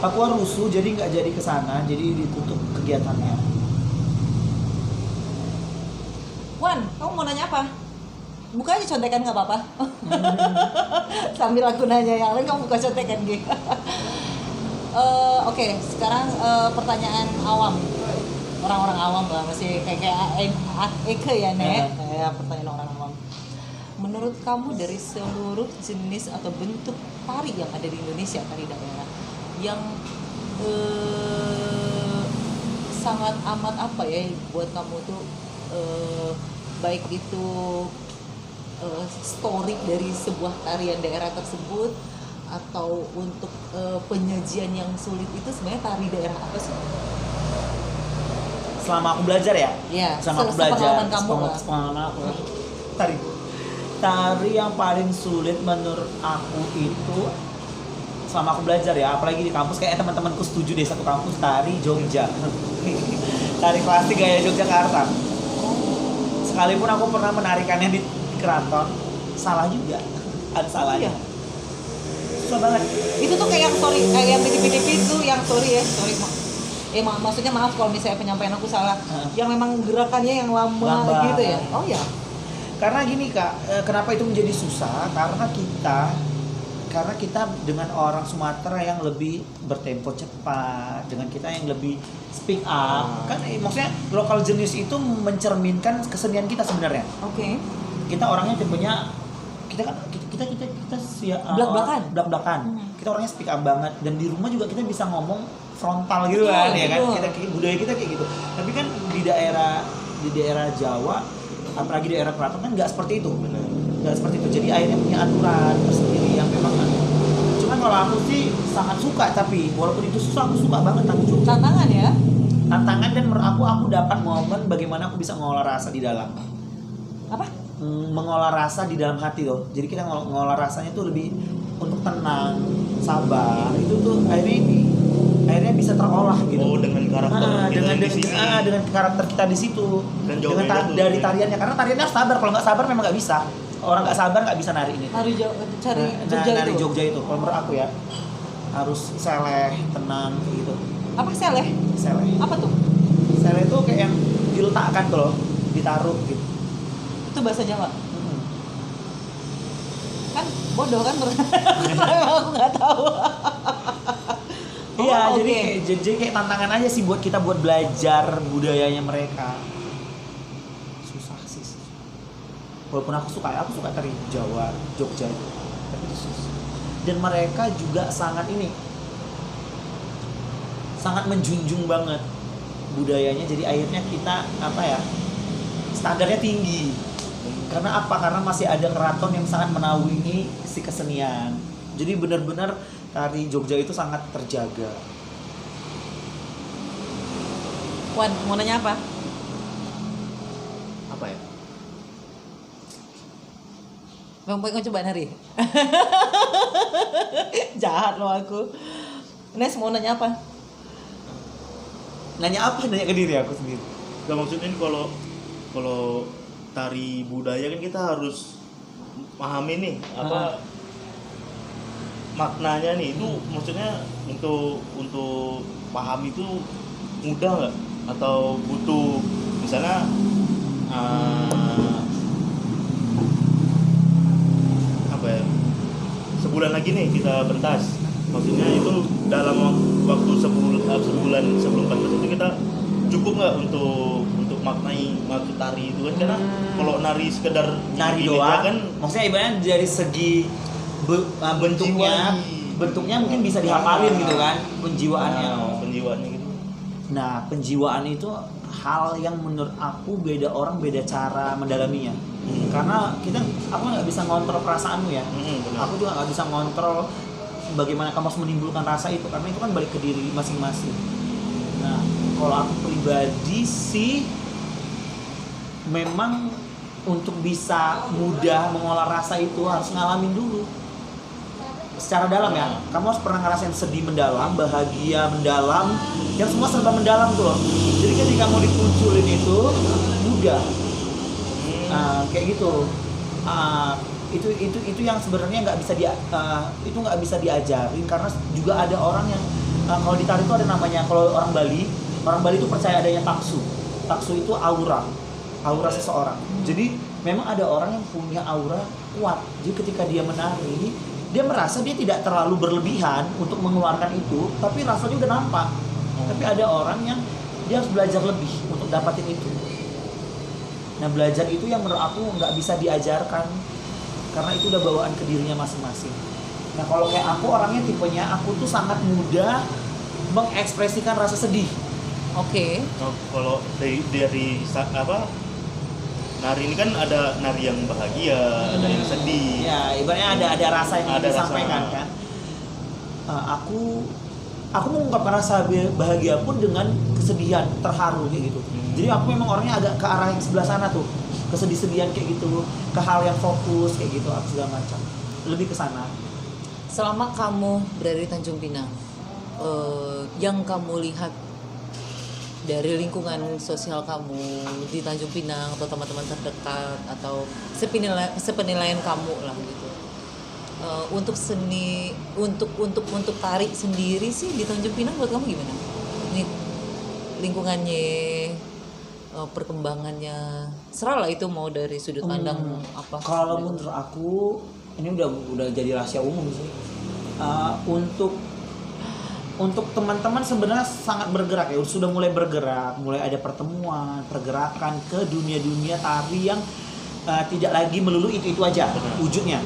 Papua rusuh jadi nggak jadi ke sana, jadi ditutup kegiatannya. Wan, kamu mau nanya apa? Buka aja contekan nggak apa-apa. Sambil aku nanya yang lain, kamu buka contekan gitu. Oke, sekarang pertanyaan awam. Orang-orang awam lah, masih kayak Eke ya, Nek. Kayak pertanyaan orang awam. Menurut kamu dari seluruh jenis atau bentuk tari yang ada di Indonesia, tari daerah, yang sangat amat apa ya buat kamu tuh, baik itu story dari sebuah tarian daerah tersebut atau untuk penyajian yang sulit, itu sebenarnya tari daerah apa sih? Selama aku belajar ya? Ya, Selama aku belajar, sepengalaman kamu lah. sepengalaman aku. Tari yang paling sulit menurut aku itu selama aku belajar ya, apalagi di kampus, kayak teman-temanku setuju deh, satu kampus tari Jogja. Tari klasik gaya Yogyakarta. Sekalipun aku pernah menarikannya di keraton, salah juga. Ada salahnya. Iya. Susah banget. Itu tuh kayak yang sorry, kayak yang di TV itu yang sorry maksudnya maaf kalau misalnya penyampaian aku salah. Yang memang gerakannya yang lama Lambat. gitu ya. Oh ya. Karena gini Kak, kenapa itu menjadi susah? Karena kita dengan orang Sumatera yang lebih bertempo cepat, dengan kita yang lebih speak up, kan maksudnya lokal jenis itu mencerminkan kesenian kita sebenarnya. Oke. Kita orangnya tipenya kita belak-belakan. Kita orangnya speak up banget, dan di rumah juga kita bisa ngomong frontal gitu kan, ya kan? Budaya kita kayak gitu. Tapi kan di daerah Jawa, apalagi daerah keraton kan nggak seperti itu. Nggak seperti itu. Jadi akhirnya punya aturan tersendiri yang memang kan. Cuman kalau aku sih sangat suka, tapi walaupun itu susah, aku suka banget tari Jogja. Tantangan ya. Tantangan, dan menurut aku dapat momen bagaimana aku bisa mengolah rasa di dalam. Apa? Mengolah rasa di dalam hati loh. Jadi kita mengolah rasanya tuh lebih untuk tenang, sabar. Itu tuh akhirnya bisa terolah gitu. Oh, dengan karakter kita dengan di sini. dengan karakter kita di situ. Dan jauh Dengan beda tuh, dari ya. tariannya, karena tariannya harus sabar. Kalau nggak sabar memang nggak bisa. Orang nggak sabar nggak bisa nari ini. Cari Jogja Nari itu. Jogja itu, kalau menurut aku ya, harus seleh, tenang kayak gitu. Apa seleh? Seleh. Apa tuh? Seleh itu kayak yang diletakkan tuh loh, ditaruh gitu. Itu bahasa Jawa. Kan bodoh kan aku nggak tahu. Iya, Oh, jadi oke. kayak tantangan aja sih buat kita buat belajar budayanya mereka. Susah sih. Walaupun aku suka tari Jawa, Jogja itu, tapi itu susah. Dan mereka juga sangat menjunjung banget budayanya. Jadi akhirnya kita standarnya tinggi. Karena apa? Karena masih ada keraton yang sangat menaungi si kesenian. Jadi benar-benar tari Jogja itu sangat terjaga. Wan, mau nanya apa? Apa ya? Bang Boy mau coba nari? Jahat lo aku. Nes mau nanya apa? Nanya apa? Nanya ke diri aku sendiri. Gak maksudnya ini kalau tari budaya kan kita harus pahami nih apa maknanya nih, itu maksudnya untuk paham itu mudah nggak atau butuh misalnya apa ya, sebulan lagi nih kita pentas, maksudnya itu dalam waktu sebulan sebelum pentas itu kita cukup nggak untuk maknai maksud tari itu kan, karena kalau nari sekedar Nari gini doang aja kan maksudnya ibaratnya dari segi bentuknya Menjiwai. mungkin bisa dihafalin gitu kan, penjiwaannya. penjiwaannya gitu. Nah, penjiwaan itu hal yang menurut aku beda orang beda cara mendalaminya. Karena aku nggak bisa ngontrol perasaanmu ya. Benar. Aku juga nggak bisa ngontrol bagaimana kamu harus menimbulkan rasa itu, karena itu kan balik ke diri masing-masing. Nah, kalau aku pribadi sih memang untuk bisa mudah mengolah rasa itu harus ngalamin dulu secara dalam ya. Kamu harus pernah ngerasain sedih mendalam, bahagia mendalam, yang semua serba mendalam tuh loh. Jadi ketika kamu dimunculin itu mudah. Kayak gitu. Itu yang sebenarnya nggak bisa itu nggak bisa diajarin, karena juga ada orang yang kalau di tari itu ada namanya, kalau orang Bali itu percaya adanya taksu. Taksu itu aura seseorang. Jadi memang ada orang yang punya aura kuat. Jadi ketika dia menari, dia merasa dia tidak terlalu berlebihan untuk mengeluarkan itu, tapi rasanya udah nampak. Tapi ada orang yang dia harus belajar lebih untuk dapatin itu. Nah, belajar itu yang menurut aku nggak bisa diajarkan, karena itu udah bawaan ke dirinya masing-masing. Nah, kalau kayak aku orangnya tipenya, aku tuh sangat mudah mengekspresikan rasa sedih. Oke. Kalau dari apa, nari ini kan ada nari yang bahagia, ada yang sedih. Ya, ibaratnya ada rasa yang Ada disampaikan rasa. kan. Aku mengungkapkan rasa bahagia pun dengan kesedihan, terharu kayak gitu. Jadi aku memang orangnya agak ke arah yang sebelah sana tuh, kesedih-sedihan kayak gitu, ke hal yang fokus kayak gitu, aku segala macam. Lebih ke sana. Selama kamu berada di Tanjung Pinang, yang kamu lihat dari lingkungan sosial kamu di Tanjung Pinang atau teman-teman terdekat atau sepenilaian kamu lah gitu, untuk seni, untuk tari sendiri sih di Tanjung Pinang buat kamu gimana? Ini lingkungannya, perkembangannya, serahlah itu mau dari sudut pandang apa. Kalau menurut aku ini udah jadi rahasia umum sih. Untuk teman-teman sebenarnya sangat bergerak ya, sudah mulai bergerak, mulai ada pergerakan ke dunia tari yang tidak lagi melulu itu aja wujudnya.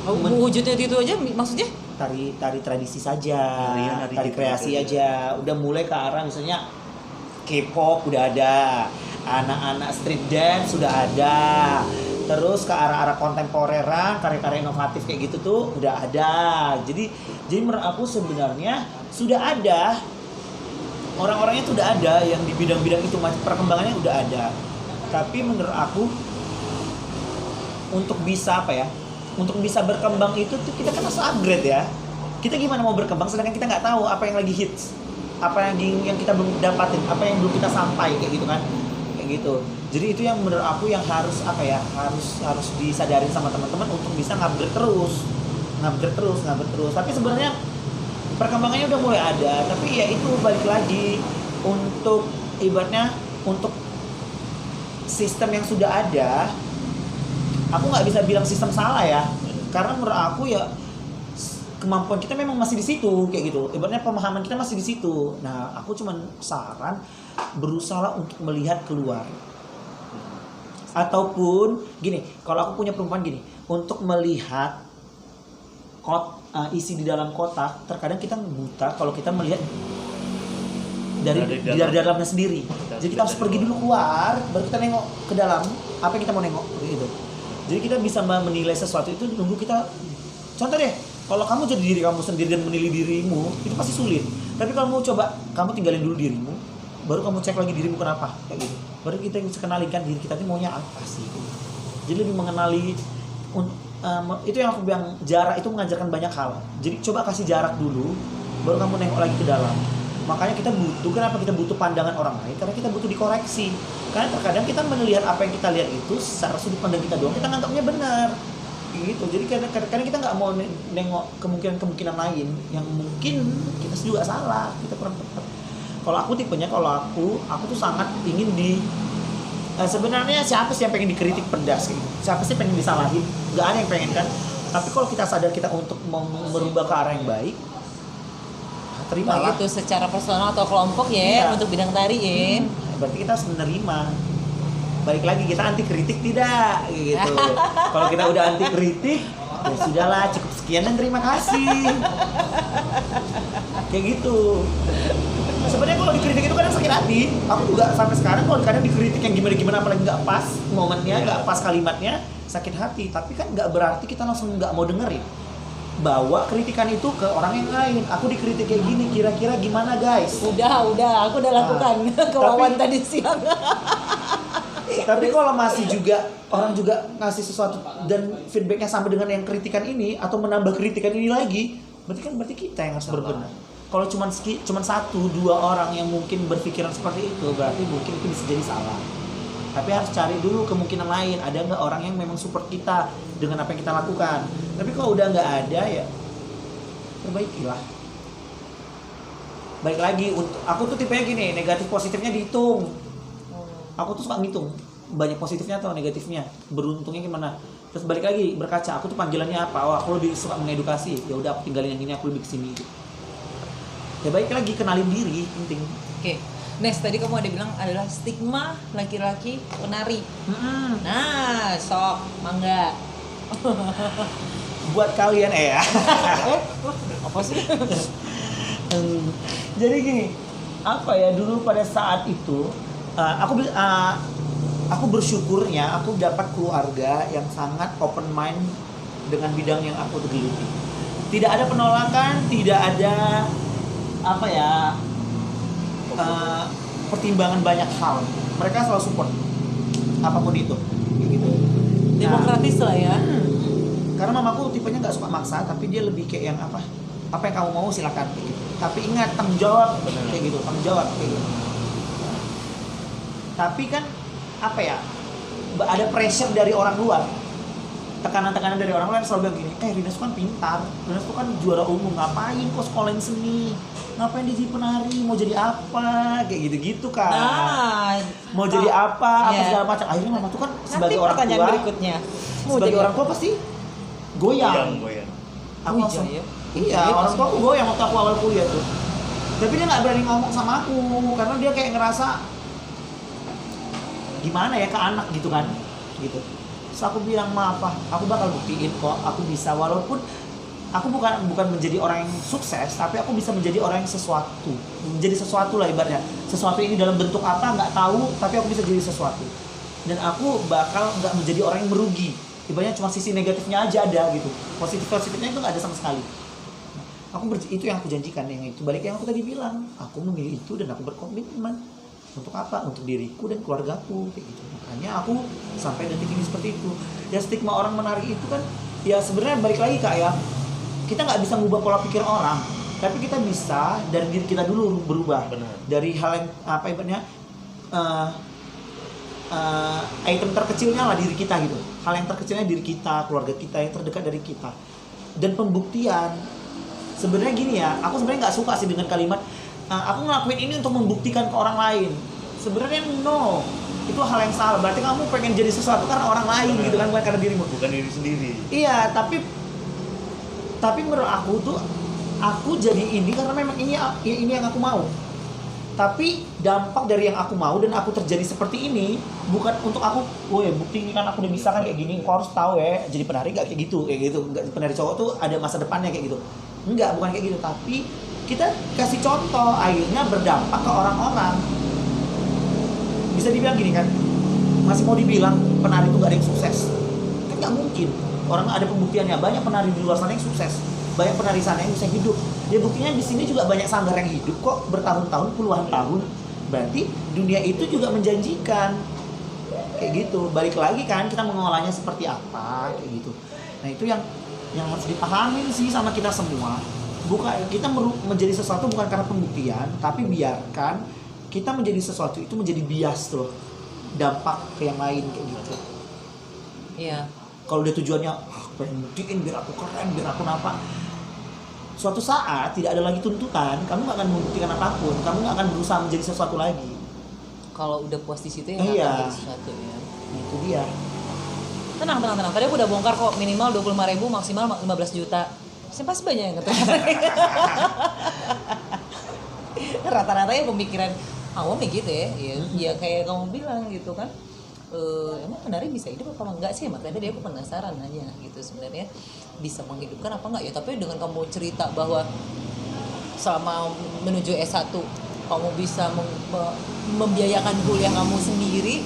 Wujudnya itu aja maksudnya? Tari tradisi saja, Nari tari gitu kreasi aja. aja. Udah mulai ke arah misalnya K-pop udah ada, anak-anak street dance sudah ada, terus ke arah-arah kontemporeran, karya-karya inovatif kayak gitu tuh udah ada. Jadi menurut aku sebenarnya sudah ada, orang-orangnya sudah ada yang di bidang-bidang itu, perkembangannya udah ada. Tapi menurut aku untuk bisa untuk bisa berkembang itu tuh kita kan harus upgrade ya. Kita gimana mau berkembang sedangkan kita nggak tahu apa yang lagi hits, apa yang kita belum dapatin, apa yang belum kita sampai kayak gitu kan, kayak gitu. Jadi itu yang menurut aku yang harus harus disadarin sama teman-teman untuk bisa ngupgrade terus. Tapi sebenarnya perkembangannya udah mulai ada, tapi ya itu balik lagi untuk ibaratnya untuk sistem yang sudah ada. Aku nggak bisa bilang sistem salah ya, karena menurut aku ya kemampuan kita memang masih di situ kayak gitu. Ibaratnya pemahaman kita masih di situ. Nah, aku cuman saran berusaha untuk melihat keluar. Ataupun gini, kalau aku punya perumpamaan gini, untuk melihat isi di dalam kotak, terkadang kita buta kalau kita melihat dari dalamnya sendiri. Jadi kita harus pergi dulu keluar, baru kita nengok ke dalam apa yang kita mau nengok gitu. Jadi kita bisa menilai sesuatu itu nunggu kita. Contoh deh, kalau kamu jadi diri kamu sendiri dan menilai dirimu, itu pasti sulit. Tapi kalau mau coba, kamu tinggalin dulu dirimu, baru kamu cek lagi dirimu kenapa, kayak gitu. Baru kita bisa kenalikan diri kita ini maunya apa sih. Jadi lebih mengenali, itu yang aku bilang, jarak itu mengajarkan banyak hal. Jadi coba kasih jarak dulu, baru kamu nengok lagi ke dalam. Makanya kita butuh, kenapa kita butuh pandangan orang lain? Karena kita butuh dikoreksi. Karena terkadang kita melihat apa yang kita lihat itu secara sudut pandang kita doang, kita nganggapnya benar. Gitu. Jadi kadang-kadang kita nggak mau nengok kemungkinan lain yang mungkin kita juga salah, kita kurang tepat. Kalau aku tipenya, kalau aku tuh sangat ingin sebenarnya siapa sih yang pengen dikritik pedas gitu? Siapa sih pengen disalahin? Nggak ada yang pengen kan. Tapi kalau kita sadar kita untuk merubah ke arah yang baik, terimalah. Itu secara personal atau kelompok ya, Iya. untuk bidang tari ya. Berarti kita harus menerima. Balik lagi, kita anti kritik tidak gitu. Kalau kita udah anti kritik, ya sudahlah, cukup sekian dan terima kasih. Kayak gitu. Sebenarnya kalau dikritik itu kadang sakit hati. Aku juga sampai sekarang kalau kadang dikritik yang gimana apalagi nggak pas momennya, nggak pas kalimatnya, sakit hati. Tapi kan nggak berarti kita langsung nggak mau dengerin. Bawa kritikan itu ke orang yang lain. Aku dikritik kayak gini, kira-kira gimana guys? Udah, aku udah lakukan ke Wawan tadi siang. Tapi kalau masih juga orang juga ngasih sesuatu dan feedbacknya sama dengan yang kritikan ini atau menambah kritikan ini lagi, berarti kita yang harus berbenah. Kalau cuman 1-2 orang yang mungkin berpikiran seperti itu, berarti mungkin itu bisa jadi salah. Tapi harus cari dulu kemungkinan lain, ada nggak orang yang memang support kita dengan apa yang kita lakukan. Tapi kalau udah nggak ada ya perbaikilah. Baik lagi, aku tuh tipenya gini, negatif positifnya dihitung. Aku tuh suka ngitung banyak positifnya atau negatifnya, beruntungnya gimana. Terus balik lagi berkaca, aku tuh panggilannya apa? Oh, aku lebih suka mengedukasi. Ya udah aku tinggalin yang ini, aku lebih kesini. Ya baik lagi, kenalin diri penting. Oke. Next, tadi kamu ada bilang adalah stigma laki-laki penari. Nah, sok mangga. Buat kalian ya. Apa sih? Jadi gini, apa ya, dulu pada saat itu aku bersyukurnya aku dapat keluarga yang sangat open mind dengan bidang yang aku geluti. Tidak ada penolakan, tidak ada apa ya, pertimbangan banyak hal. Mereka selalu support apapun itu, gitu. Demokratis lah ya. Karena mamaku tipenya nggak suka maksa, tapi dia lebih kayak yang apa yang kamu mau silakan, kayak gitu. Tapi ingat tanggung jawab, kayak gitu, tanggung jawab kayak gitu. Tapi kan apa ya, ada pressure dari orang luar, tekanan-tekanan dari orang luar selalu bilang gini, Rinas tuh kan pintar, Rinas tuh kan juara umum, ngapain kok sekolahin seni, ngapain dia jadi penari, mau jadi apa, kayak gitu-gitu kan. Mau jadi apa segala macam. Akhirnya mama tuh kan sebagai orang tua, berikutnya. sebagai orang tua pasti goyang. Aku langsung, iya, orang tua aku goyang waktu aku awal kuliah tuh. Tapi dia nggak berani ngomong sama aku karena dia kayak ngerasa gimana ya ke anak gitu kan, gitu. Terus aku bilang, maaf pak, aku bakal buktiin kok aku bisa, walaupun aku bukan menjadi orang yang sukses, tapi aku bisa menjadi orang yang menjadi sesuatu lah ibaratnya. Sesuatu ini dalam bentuk apa nggak tahu, tapi aku bisa jadi sesuatu. Dan aku bakal nggak menjadi orang yang merugi. Ibaratnya cuma sisi negatifnya aja ada gitu. Positifnya itu nggak ada sama sekali. Itu yang aku janjikan, yang itu balik yang aku tadi bilang. Aku memilih itu dan aku berkomitmen. Untuk apa? Untuk diriku dan keluargaku, kayak gitu. Makanya aku sampai detik ini seperti itu. Ya stigma orang menari itu kan, ya sebenarnya balik lagi kak ya, kita nggak bisa ngubah pola pikir orang, tapi kita bisa dari diri kita dulu berubah. Benar. Dari hal yang apa ibaratnya item terkecilnya lah diri kita gitu. Hal yang terkecilnya diri kita, keluarga kita yang terdekat dari kita. Dan pembuktian. Sebenarnya gini ya, aku sebenarnya nggak suka sih dengan kalimat aku ngelakuin ini untuk membuktikan ke orang lain. Sebenarnya no, itu hal yang salah. Berarti kamu pengen jadi sesuatu karena orang lain. Benar. Gitu kan, bukan karena dirimu. Bukan diri sendiri. Iya, tapi menurut aku tuh aku jadi ini karena memang ini yang aku mau. Tapi dampak dari yang aku mau dan aku terjadi seperti ini bukan untuk aku, bukti ini kan aku udah bisa kan kayak gini, kau harus tahu ya, jadi penari gak kayak gitu. Enggak, penari cowok tuh ada masa depannya kayak gitu. Enggak, bukan kayak gitu, tapi kita kasih contoh, akhirnya berdampak ke orang-orang. Bisa dibilang gini kan, masih mau dibilang penari itu gak ada yang sukses. Kan nggak mungkin. Orang ada pembuktiannya, banyak penari di luar sana yang sukses, banyak penari sana yang bisa hidup. Ya buktinya di sini juga banyak sanggar yang hidup kok bertahun-tahun, puluhan tahun. Berarti dunia itu juga menjanjikan. Kayak gitu. Balik lagi kan kita mengolahnya seperti apa kayak gitu. Nah, itu yang harus dipahamin sih sama kita semua. Bukan kita menjadi sesuatu bukan karena pembuktian, tapi biarkan kita menjadi sesuatu itu menjadi bias tuh. Dampak ke yang lain kayak gitu. Iya. Kalau dia tujuannya pengen buktiin biar aku keren, biar aku napa, suatu saat tidak ada lagi tuntutan, kamu nggak akan membuktikan apapun, kamu nggak akan berusaha menjadi sesuatu lagi. Kalau udah puas di situ ya nggak Iya. akan jadi sesuatu ya. Nah, itu dia. Tenang. Tadi aku udah bongkar kok, minimal 25.000, maksimal 15 juta. Pasti banyak yang ngetes. Rata-ratanya pemikiran awam ya gitu ya. Ya kayak kamu bilang gitu kan. Emang penari bisa hidup apa enggak sih? Makanya dia aku penasaran nanya gitu sebenarnya bisa menghidupkan apa enggak ya. Tapi dengan kamu cerita bahwa selama menuju S1 kamu bisa membiayakan kuliah kamu sendiri,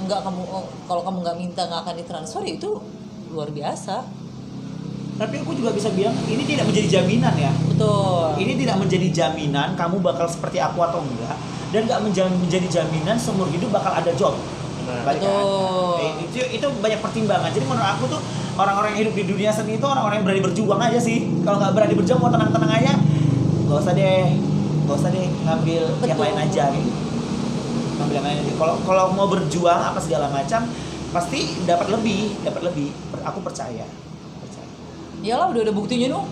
nggak kamu kalau kamu nggak minta nggak akan ditransfer, ya itu luar biasa. Tapi aku juga bisa bilang ini tidak menjadi jaminan ya. Betul. Ini tidak menjadi jaminan kamu bakal seperti aku atau enggak, dan nggak menjadi jaminan seumur hidup bakal ada job. Balik kan? Itu banyak pertimbangan. Jadi menurut aku tuh orang-orang yang hidup di dunia seni itu orang-orang yang berani berjuang aja sih. Kalau nggak berani berjuang mau tenang-tenang aja, nggak usah deh ngambil yang lain aja gitu. Ngambil yang lain aja. Kalau mau berjuang apa segala macam pasti dapat lebih. Aku percaya. Iyalah udah ada buktinya dong.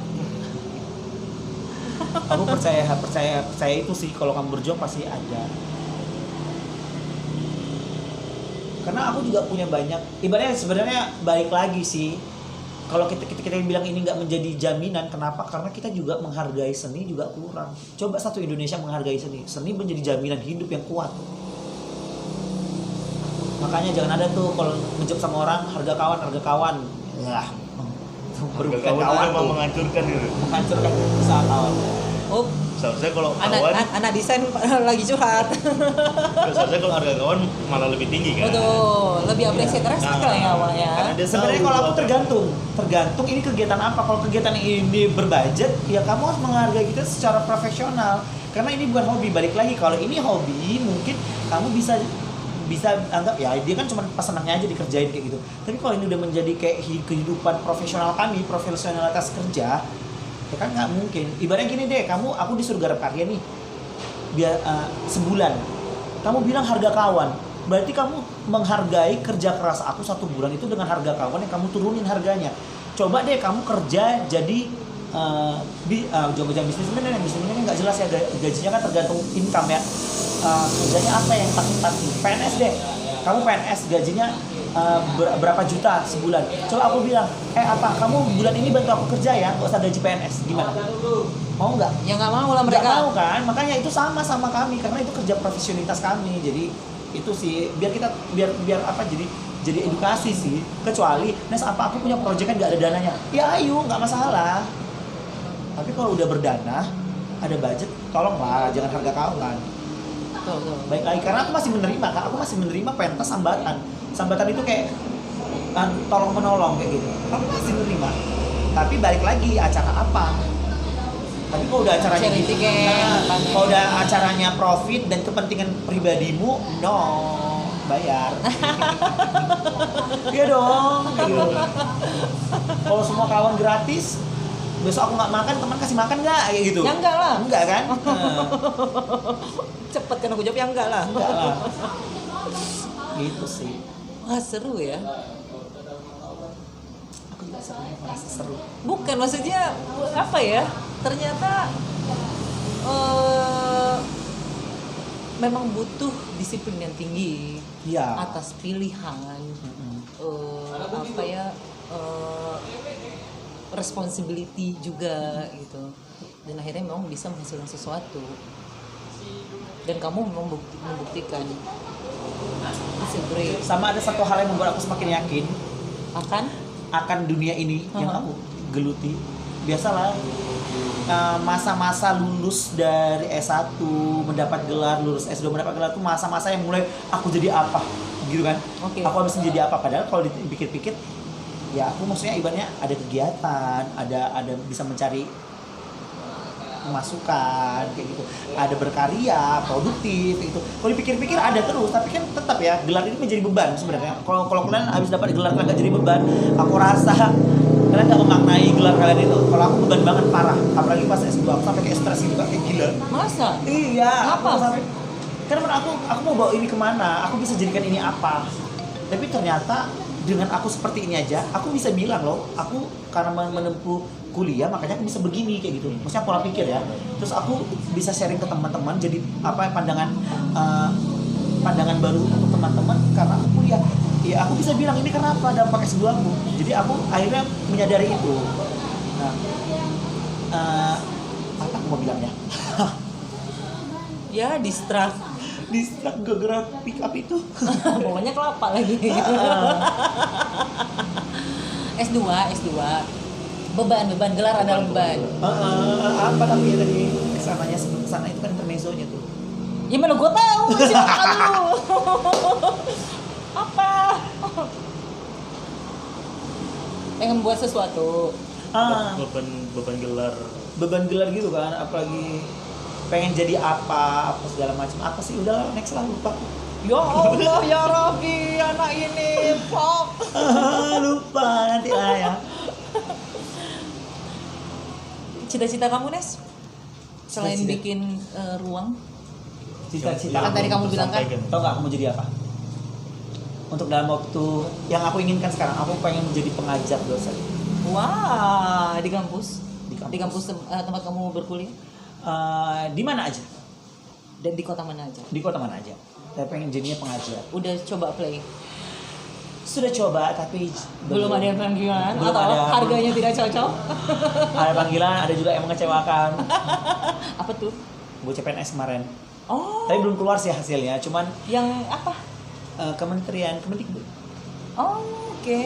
Aku percaya itu sih, kalau kamu berjuang pasti ada. Karena aku juga punya banyak, ibaratnya sebenarnya balik lagi sih, kalau kita bilang ini nggak menjadi jaminan, kenapa? Karena kita juga menghargai seni juga kurang. Coba satu Indonesia menghargai seni menjadi jaminan hidup yang kuat. Makanya jangan ada tuh kalau ngejob sama orang harga kawan, ya. Harga kawan memang menghancurkan gitu. Menghancurkan usaha kawan. Oh, Seharusnya kalau kawan, anak desain lagi curhat. seharusnya kalau harga kawan malah lebih tinggi kan. Betul, lebih apresiasi respect lah ya awalnya. Karena dia Sebenarnya tahu kalau aku apa- tergantung ini kegiatan apa. Kalau kegiatan ini berbudget, ya kamu harus menghargai kita secara profesional. Karena ini bukan hobi. Balik lagi, kalau ini hobi, mungkin kamu bisa anggap ya dia kan cuma pas senangnya aja dikerjain kayak gitu. Tapi kalau ini udah menjadi kayak kehidupan profesional kami, profesionalitas kerja, ya kan nggak mungkin. Ibaratnya gini deh, aku disuruh garap karya nih, biar sebulan. Kamu bilang harga kawan, berarti kamu menghargai kerja keras aku 1 bulan itu dengan harga kawan yang kamu turunin harganya. Coba deh kamu kerja jadi bisnismen nggak jelas ya, gajinya kan tergantung income ya. Kerjanya apa yang takut PNS deh, kamu PNS gajinya berapa juta sebulan. Coba aku bilang, apa kamu bulan ini bantu aku kerja ya, nggak usah gaji PNS, gimana? Mau nggak? Ya nggak mau lah mereka. Nggak mau kan, makanya itu sama kami karena itu kerja profesionalitas kami. Jadi itu sih biar apa, jadi edukasi sih. Kecuali Nes apa aku punya proyek kan nggak ada dananya, ya ayo nggak masalah. Tapi kalau udah berdana, ada budget, tolonglah jangan harga kawan. Betul. Baik lagi, karena aku masih menerima Kak, aku masih menerima pentas sambatan itu kayak tolong menolong kayak gitu, aku masih menerima. Tapi balik lagi acara apa. Tapi kalau udah acaranya Charity game, kalau udah acaranya profit dan kepentingan pribadimu, no, bayar. Iya dong kayak gitu. Kalau semua kawan gratis, besok aku nggak makan, teman kasih makan nggak kayak gitu? Ya enggak lah. Enggak kan? Cepet kan aku jawab, ya enggak lah. Enggak lah. Gitu sih. Wah, seru ya. Aku juga merasa seru. Bukan, maksudnya apa ya? Ternyata memang butuh disiplin yang tinggi. Iya. Atas pilihan. Apa ya? Responsibility juga gitu. Dan akhirnya memang bisa menghasilkan sesuatu. Dan kamu memang membuktikan. It's a great. Sama ada satu hal yang membuat aku semakin yakin akan dunia ini yang aku geluti. Biasalah masa-masa lulus dari S1 mendapat gelar, lulus S2 mendapat gelar itu masa-masa yang mulai aku jadi apa, gitu kan. Oke. Aku harus menjadi apa, padahal kalau dipikir-pikir ya aku maksudnya ibaratnya ada kegiatan, ada bisa mencari masukan kayak gitu, ada berkarya produktif gitu. Kalau dipikir-pikir ada terus, tapi kan tetap ya gelar ini menjadi beban sebenarnya. Kalau kalian habis dapat gelar kalian nggak jadi beban, aku rasa kalian nggak memaknai gelar kalian itu. Kalau aku beban banget parah, apalagi pas S2 aku sampai kayak stres gitu kayak gila. Masa? Iya, Kenapa? aku sampai karena aku mau bawa ini kemana, aku bisa jadikan ini apa. Tapi ternyata dengan aku seperti ini aja, aku bisa bilang loh, aku karena menempuh kuliah makanya aku bisa begini kayak gitu. Maksudnya pola pikir ya. Terus aku bisa sharing ke teman-teman, jadi apa pandangan baru untuk teman-teman karena aku kuliah. Ya aku bisa bilang ini kenapa dampak S2 aku. Jadi aku akhirnya menyadari itu. Nah, apa aku mau bilangnya? Ya distrak. Distrak gara-gara pick up itu. Pokoknya kelapa lagi. S2. Beban gelar adalah beban. Apa tapi ya tadi kesananya sebelum kesana itu kan intermezzonya tuh. Ya mana gue tahu, silakan lu. Apa? Pengen buat sesuatu. Beban gelar. Beban gelar gitu kan, apalagi pengen jadi apa segala macam. Apa sih udah next lah, lupa. Ya Allah ya Rabbi, anak ini pok. Lupa nanti lah ya. Cita-cita kamu, Nes? Selain Cita-cita. bikin ruang, Cita-cita Kan tadi kamu bilang kan? tau gak aku mau jadi apa? Untuk dalam waktu yang aku inginkan sekarang, aku pengen menjadi pengajar dosen wah, di kampus, di kampus. tempat kamu berkuliah, Di mana aja, dan di kota mana aja? di kota mana aja. Saya pengen jadinya pengajar. Udah coba play? Sudah coba tapi Belum ada yang panggilan Belum atau ada. harganya tidak cocok? Ada panggilan, ada juga yang mengecewakan. Apa tuh? Gue CPNS kemarin, Oh, tapi belum keluar sih hasilnya. Cuman yang apa? Kementerian Kemendikbud. Oh, oke.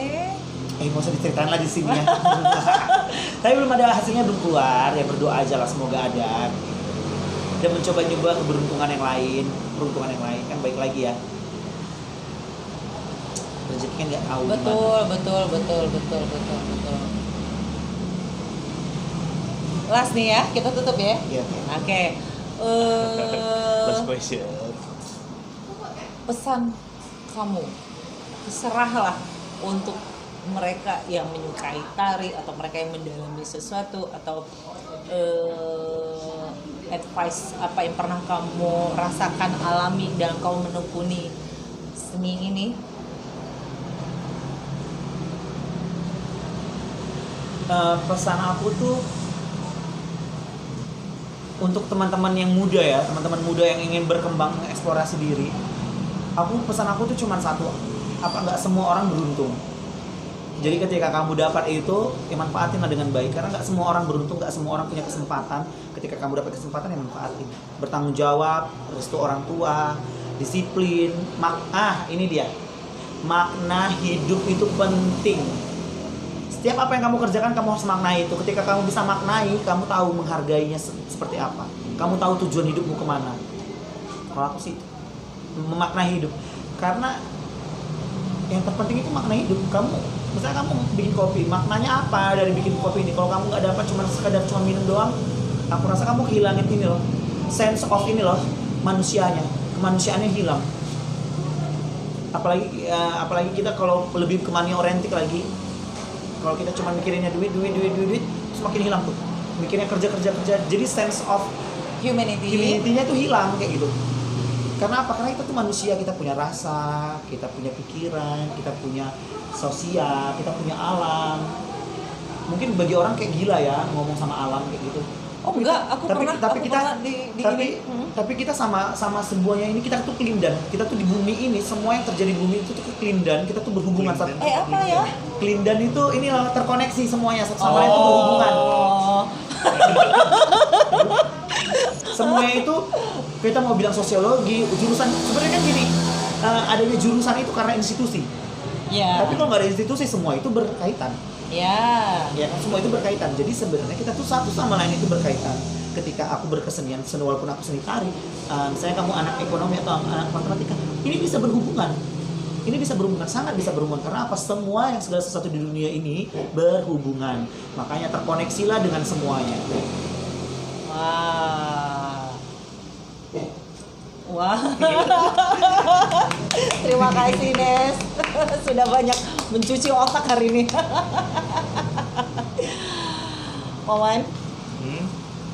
Nggak usah diceritain lagi sini ya. Tapi belum ada hasilnya, belum keluar. Ya berdoa aja lah semoga ada. Dan mencoba-nyoba keberuntungan yang lain, kan baik lagi ya. Rezeki kan nggak tahu. Betul. Last nih ya, kita tutup ya. Iya. Oke. Last question. Pesan kamu, serahlah untuk mereka yang menyukai tari atau mereka yang mendalami sesuatu atau advice apa yang pernah kamu rasakan alami dan kamu menekuni seni ini. Pesan aku tuh untuk teman-teman yang muda ya, teman-teman muda yang ingin berkembang, mengeksplorasi diri. Pesan aku tuh cuma satu, nggak semua orang beruntung. Jadi ketika kamu dapat itu, ya manfaatinlah dengan baik. Karena nggak semua orang beruntung, nggak semua orang punya kesempatan. Ketika kamu dapat kesempatan, ya manfaatin. Bertanggung jawab, restu orang tua, disiplin. Ini dia. Makna hidup itu penting. Setiap apa yang kamu kerjakan, kamu harus maknai itu. Ketika kamu bisa maknai, kamu tahu menghargainya seperti apa. Kamu tahu tujuan hidupmu kemana. Kalau aku sih memaknai hidup. Karena yang terpenting itu makna hidup. Misalnya kamu bikin kopi, maknanya apa dari bikin kopi ini? Kalau kamu nggak dapat sekadar minum doang, aku rasa kamu kehilangan ini loh, sense of ini loh, kemanusiaannya hilang. Apalagi kita kalau lebih ke money oriented lagi, kalau kita cuma mikirinnya duit, semakin hilang tuh. Mikirnya kerja, jadi sense of humanity-nya tuh hilang kayak gitu. Karena apa? Karena kita tuh manusia, kita punya rasa, kita punya pikiran, kita punya sosial, kita punya alam. Mungkin bagi orang kayak gila ya ngomong sama alam kayak gitu. Oh enggak, aku pernah tapi kita sama semuanya ini, kita tuh kelindan. Kita tuh di bumi ini, semua yang terjadi di bumi itu tuh kelindan. Kita tuh berhubungan sama apa ya? Kelindan itu inilah terkoneksi semuanya, satu sama lain itu berhubungan. Semuanya itu kita mau bilang sosiologi, jurusan sebenarnya kan gini, adanya jurusan itu karena institusi. Ya. Tapi kalau nggak ada institusi, semua itu berkaitan. Ya. Ya, semua itu berkaitan. Jadi sebenarnya kita tuh satu sama lain itu berkaitan. Ketika aku berkesenian, walaupun aku seni tari, misalnya kamu anak ekonomi atau anak matematika, ini bisa berhubungan. Ini bisa berhubungan, sangat bisa berhubungan. Karena apa? Semua yang segala sesuatu di dunia ini berhubungan. Makanya terkoneksilah dengan semuanya. Wah. Wah. Terima kasih Nes. Sudah banyak mencuci otak hari ini. Wawan,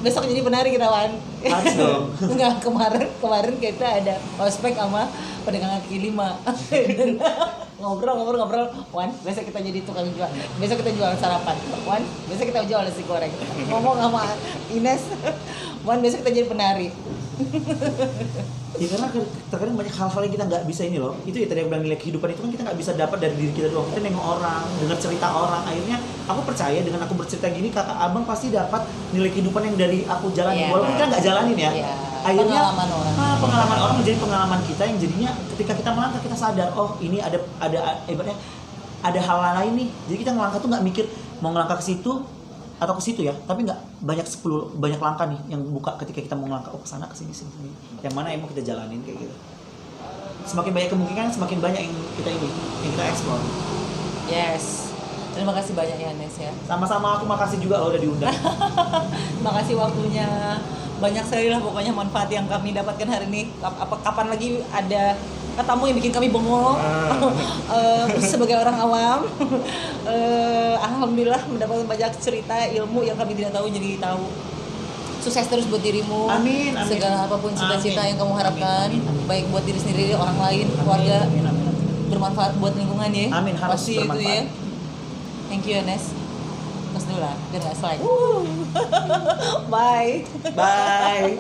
besok jadi penari kita Wan. Harus dong. Enggak, kemarin kita ada ospek sama pedagang kaki lima. ngobrol Wan, besok kita jadi tukang jual, besok kita jual sarapan Wan, besok kita jual nasi goreng. Ngomong sama Ines, Wan, besok kita jadi penari. Ya karena terkadang banyak hal-hal yang kita nggak bisa ini loh. Itu ya tadi aku bilang, nilai kehidupan itu kan kita nggak bisa dapat dari diri kita doang. Kita nengok orang, dengar cerita orang. Akhirnya aku percaya dengan aku bercerita gini, kakak abang pasti dapat nilai kehidupan yang dari aku jalani. Iya. Walaupun kita nggak jalanin ya. Iya. Akhirnya Pengalaman orang. menjadi pengalaman kita yang jadinya ketika kita melangkah kita sadar, oh ini ada ibaratnya ada hal lain nih. Jadi kita ngelangkah tuh nggak mikir mau ngelangkah ke situ atau ke situ ya, tapi nggak banyak langkah nih yang buka ketika kita mau ngelangkah, oh kesana kesini sini, yang mana yang mau kita jalanin kayak gitu. Semakin banyak kemungkinan, semakin banyak yang kita explore. Yes. Terima kasih banyak ya Nes ya. Sama-sama, aku makasih juga lo udah diundang. Makasih waktunya. Banyak sekali lah pokoknya manfaat yang kami dapatkan hari ini. Kapan lagi ada tamu yang bikin kami bengong. Sebagai orang awam, alhamdulillah mendapatkan banyak cerita, ilmu yang kami tidak tahu jadi tahu. Sukses terus buat dirimu. Amin, amin. Segala apapun cita-cita Amin. yang kamu harapkan, Amin, amin. baik buat diri sendiri, orang lain, keluarga, Amin, amin, amin. bermanfaat buat lingkungan ya. Amin, harus Pasti itu bermanfaat. ya. Thank you Nes. Mas dulu lah, biar nggak slack. Bye. Bye.